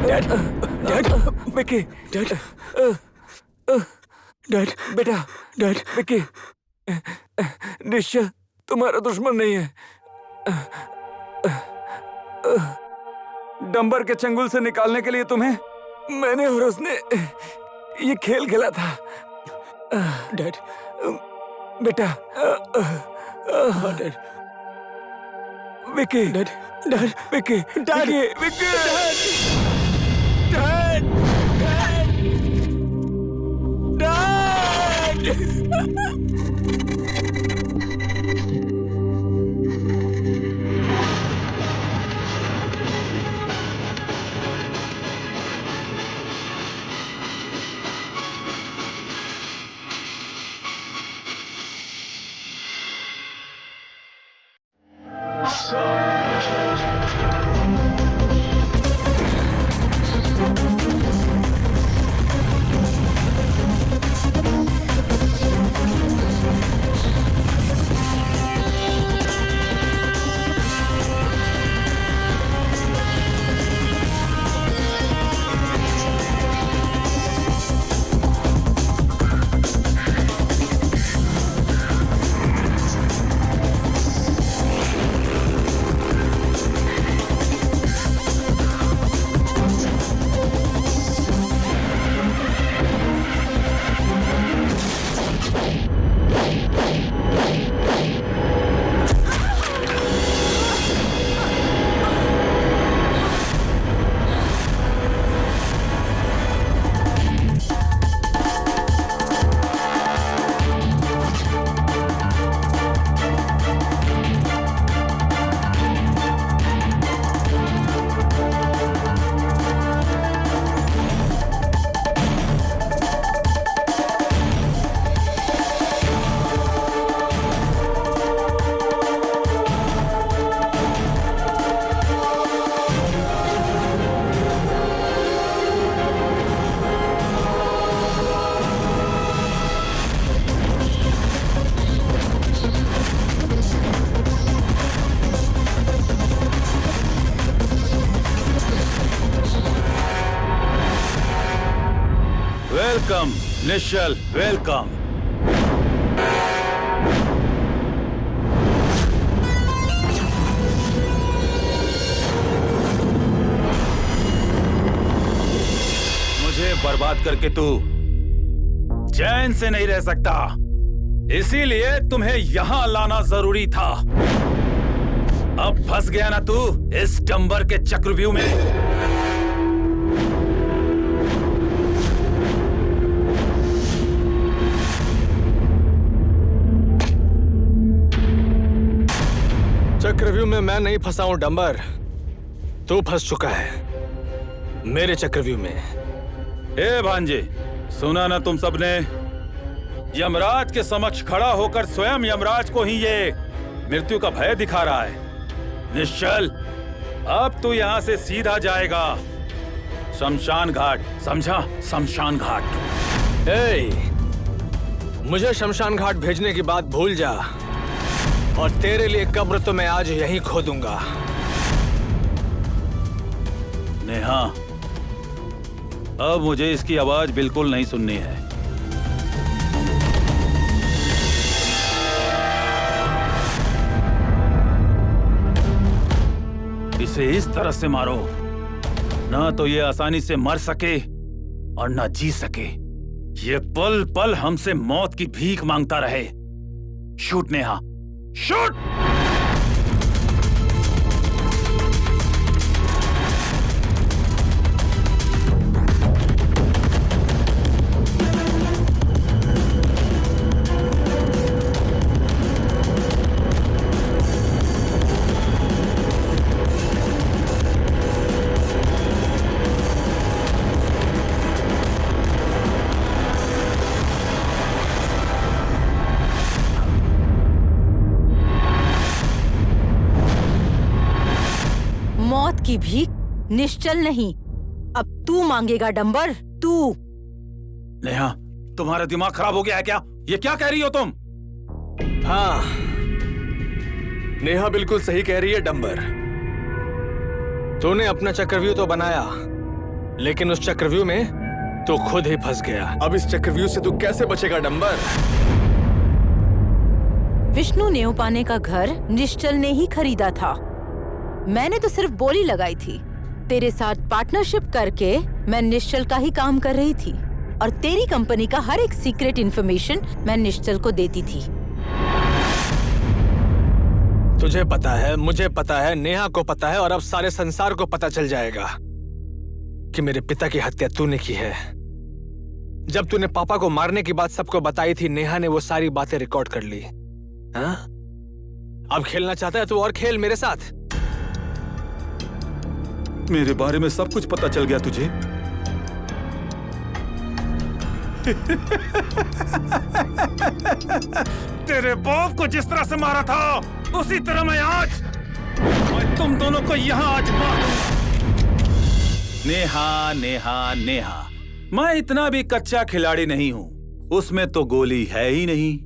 Dad, dad, Vicky, dad, dad, बेटा, डैड, विक्की, निश्चय तुम्हारा दुश्मन नहीं है। डंबर के चंगुल से निकालने के लिए तुम्हें मैंने और उसने ये खेल खेला था। डैड, बेटा, dad, Vicky, dad, dad, Vicky, dad, Vicky, dad, welcome Nishchal, welcome. बर्बाद करके तू चैन से नहीं रह सकता, इसीलिए तुम्हें यहां लाना जरूरी था। अब फंस गया ना तू इस डंबर के चक्रव्यूह में। चक्रव्यूह में मैं नहीं फंसा हूं डंबर, तू फंस चुका है मेरे चक्रव्यूह में। ए भांजे, सुना ना तुम सबने? यमराज के समक्ष खड़ा होकर स्वयं यमराज को ही ये मृत्यु का भय दिखा रहा है। निश्चल, अब तू यहाँ से सीधा जाएगा शमशान घाट, समझा? शमशान घाट। मुझे शमशान घाट भेजने की बात भूल जा, और तेरे लिए कब्र तो मैं आज यहीं खोदूंगा। नेहा, अब मुझे इसकी आवाज बिल्कुल नहीं सुननी है। इसे इस तरह से मारो ना तो ये आसानी से मर सके और ना जी सके। ये पल पल हमसे मौत की भीख मांगता रहे। Shoot Neha, shoot! मौत की भीख निश्चल नहीं, अब तू मांगेगा डंबर, तू। नेहा, तुम्हारा दिमाग खराब हो गया है क्या? ये क्या कह रही हो तुम? हाँ, नेहा बिल्कुल सही कह रही है डंबर। तूने अपना चक्रव्यूह तो बनाया, लेकिन उस चक्रव्यूह में तो खुद ही फंस गया। अब इस चक्रव्यूह से तू कैसे बचेगा डंबर? विष्णु नेवपाने का घर निश्चल ने ही खरीदा था। मैंने तो सिर्फ बोली लगाई थी। तेरे साथ पार्टनरशिप करके मैं निश्चल का ही काम कर रही थी, और तेरी कंपनी का हर एक सीक्रेट इंफॉर्मेशन मैं निश्चल को देती थी। तुझे पता है, मुझे पता है, नेहा को पता है, और अब सारे संसार को पता चल जाएगा कि मेरे पिता की हत्या तूने की है। जब तूने पापा को मारने की बात सबको बताई थी, नेहा ने वो सारी बातें रिकॉर्ड कर ली। हाँ? अब खेलना चाहता है तो और खेल मेरे साथ। मेरे बारे में सब कुछ पता चल गया तुझे? तेरे बाप को जिस तरह से मारा था, उसी तरह मैं तुम दोनों को यहाँ आज मार दूंगा। नेहा, नेहा, नेहा, मैं इतना भी कच्चा खिलाड़ी नहीं हूँ। उसमें तो गोली है ही नहीं।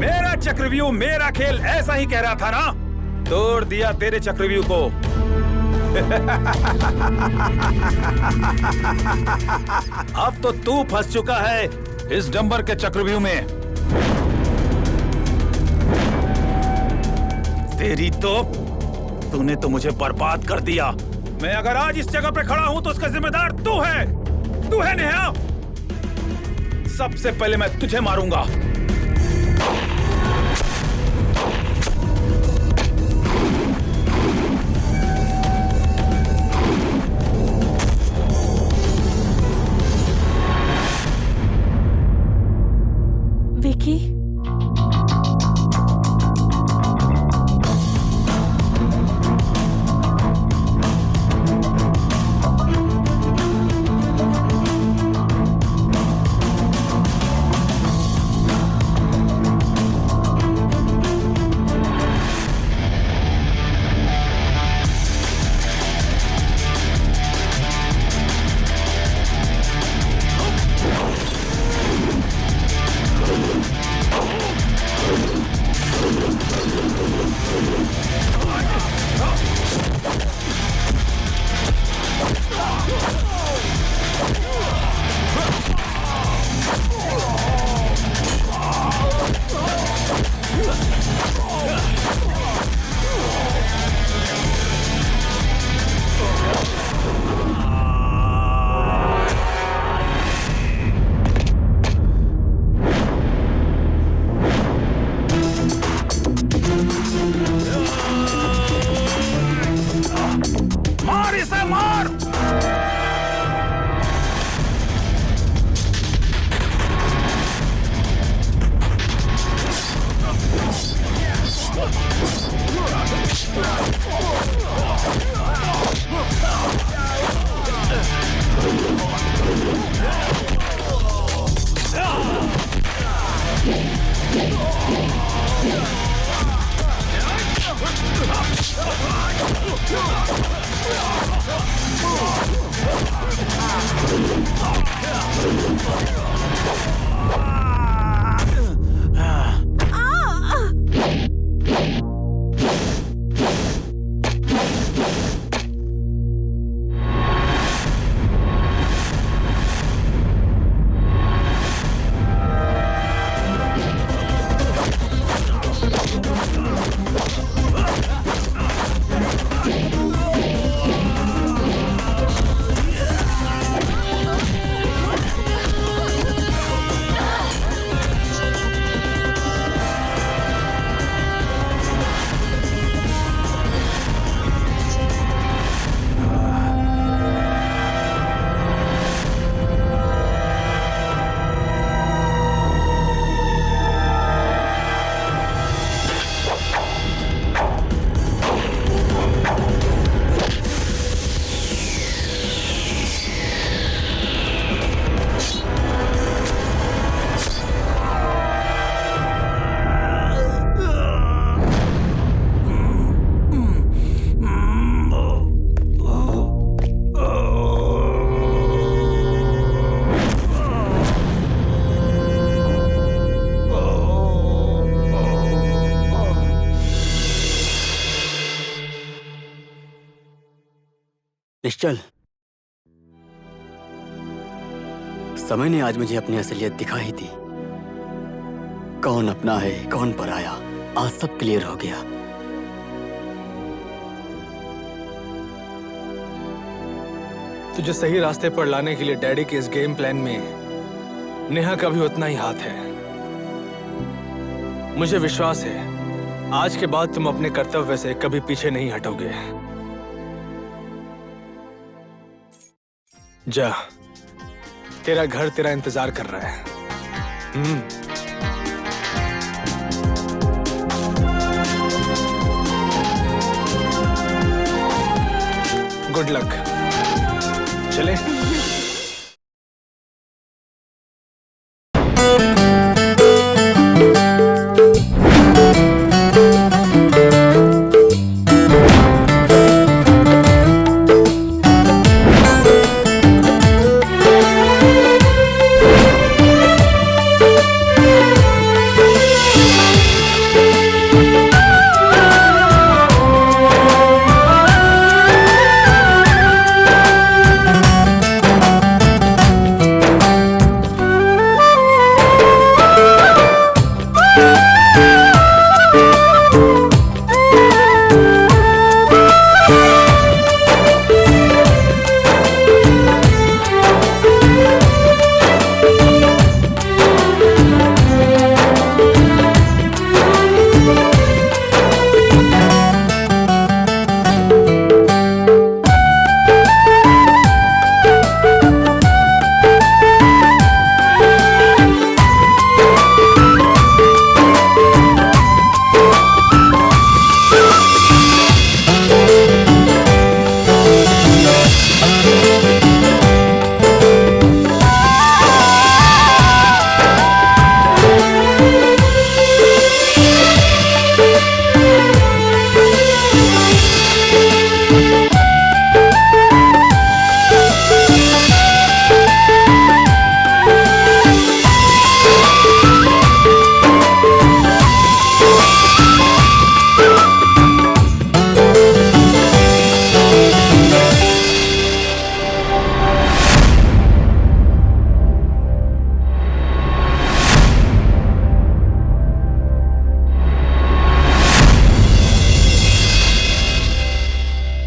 मेरा चक्रव्यूह मेरा खेल, ऐसा ही कह रहा था ना? तोड़ दिया तेरे चक्रव्यूह को। अब तो तू फंस चुका है इस डंबर के चक्रव्यूह में। तेरी तो, तूने तो मुझे बर्बाद कर दिया। मैं अगर आज इस जगह पे खड़ा हूं तो उसका जिम्मेदार तू है नेहा। सबसे पहले मैं तुझे मारूंगा। विकी, निश्चल, समय ने आज मुझे अपनी असलियत दिखाई थी। कौन अपना है, कौन पराया, आज सब क्लियर हो गया। तुझे सही रास्ते पर लाने के लिए डैडी के इस गेम प्लान में नेहा का भी उतना ही हाथ है। मुझे विश्वास है आज के बाद तुम अपने कर्तव्य से कभी पीछे नहीं हटोगे। जा, तेरा घर तेरा इंतजार कर रहा है। Good luck. चले।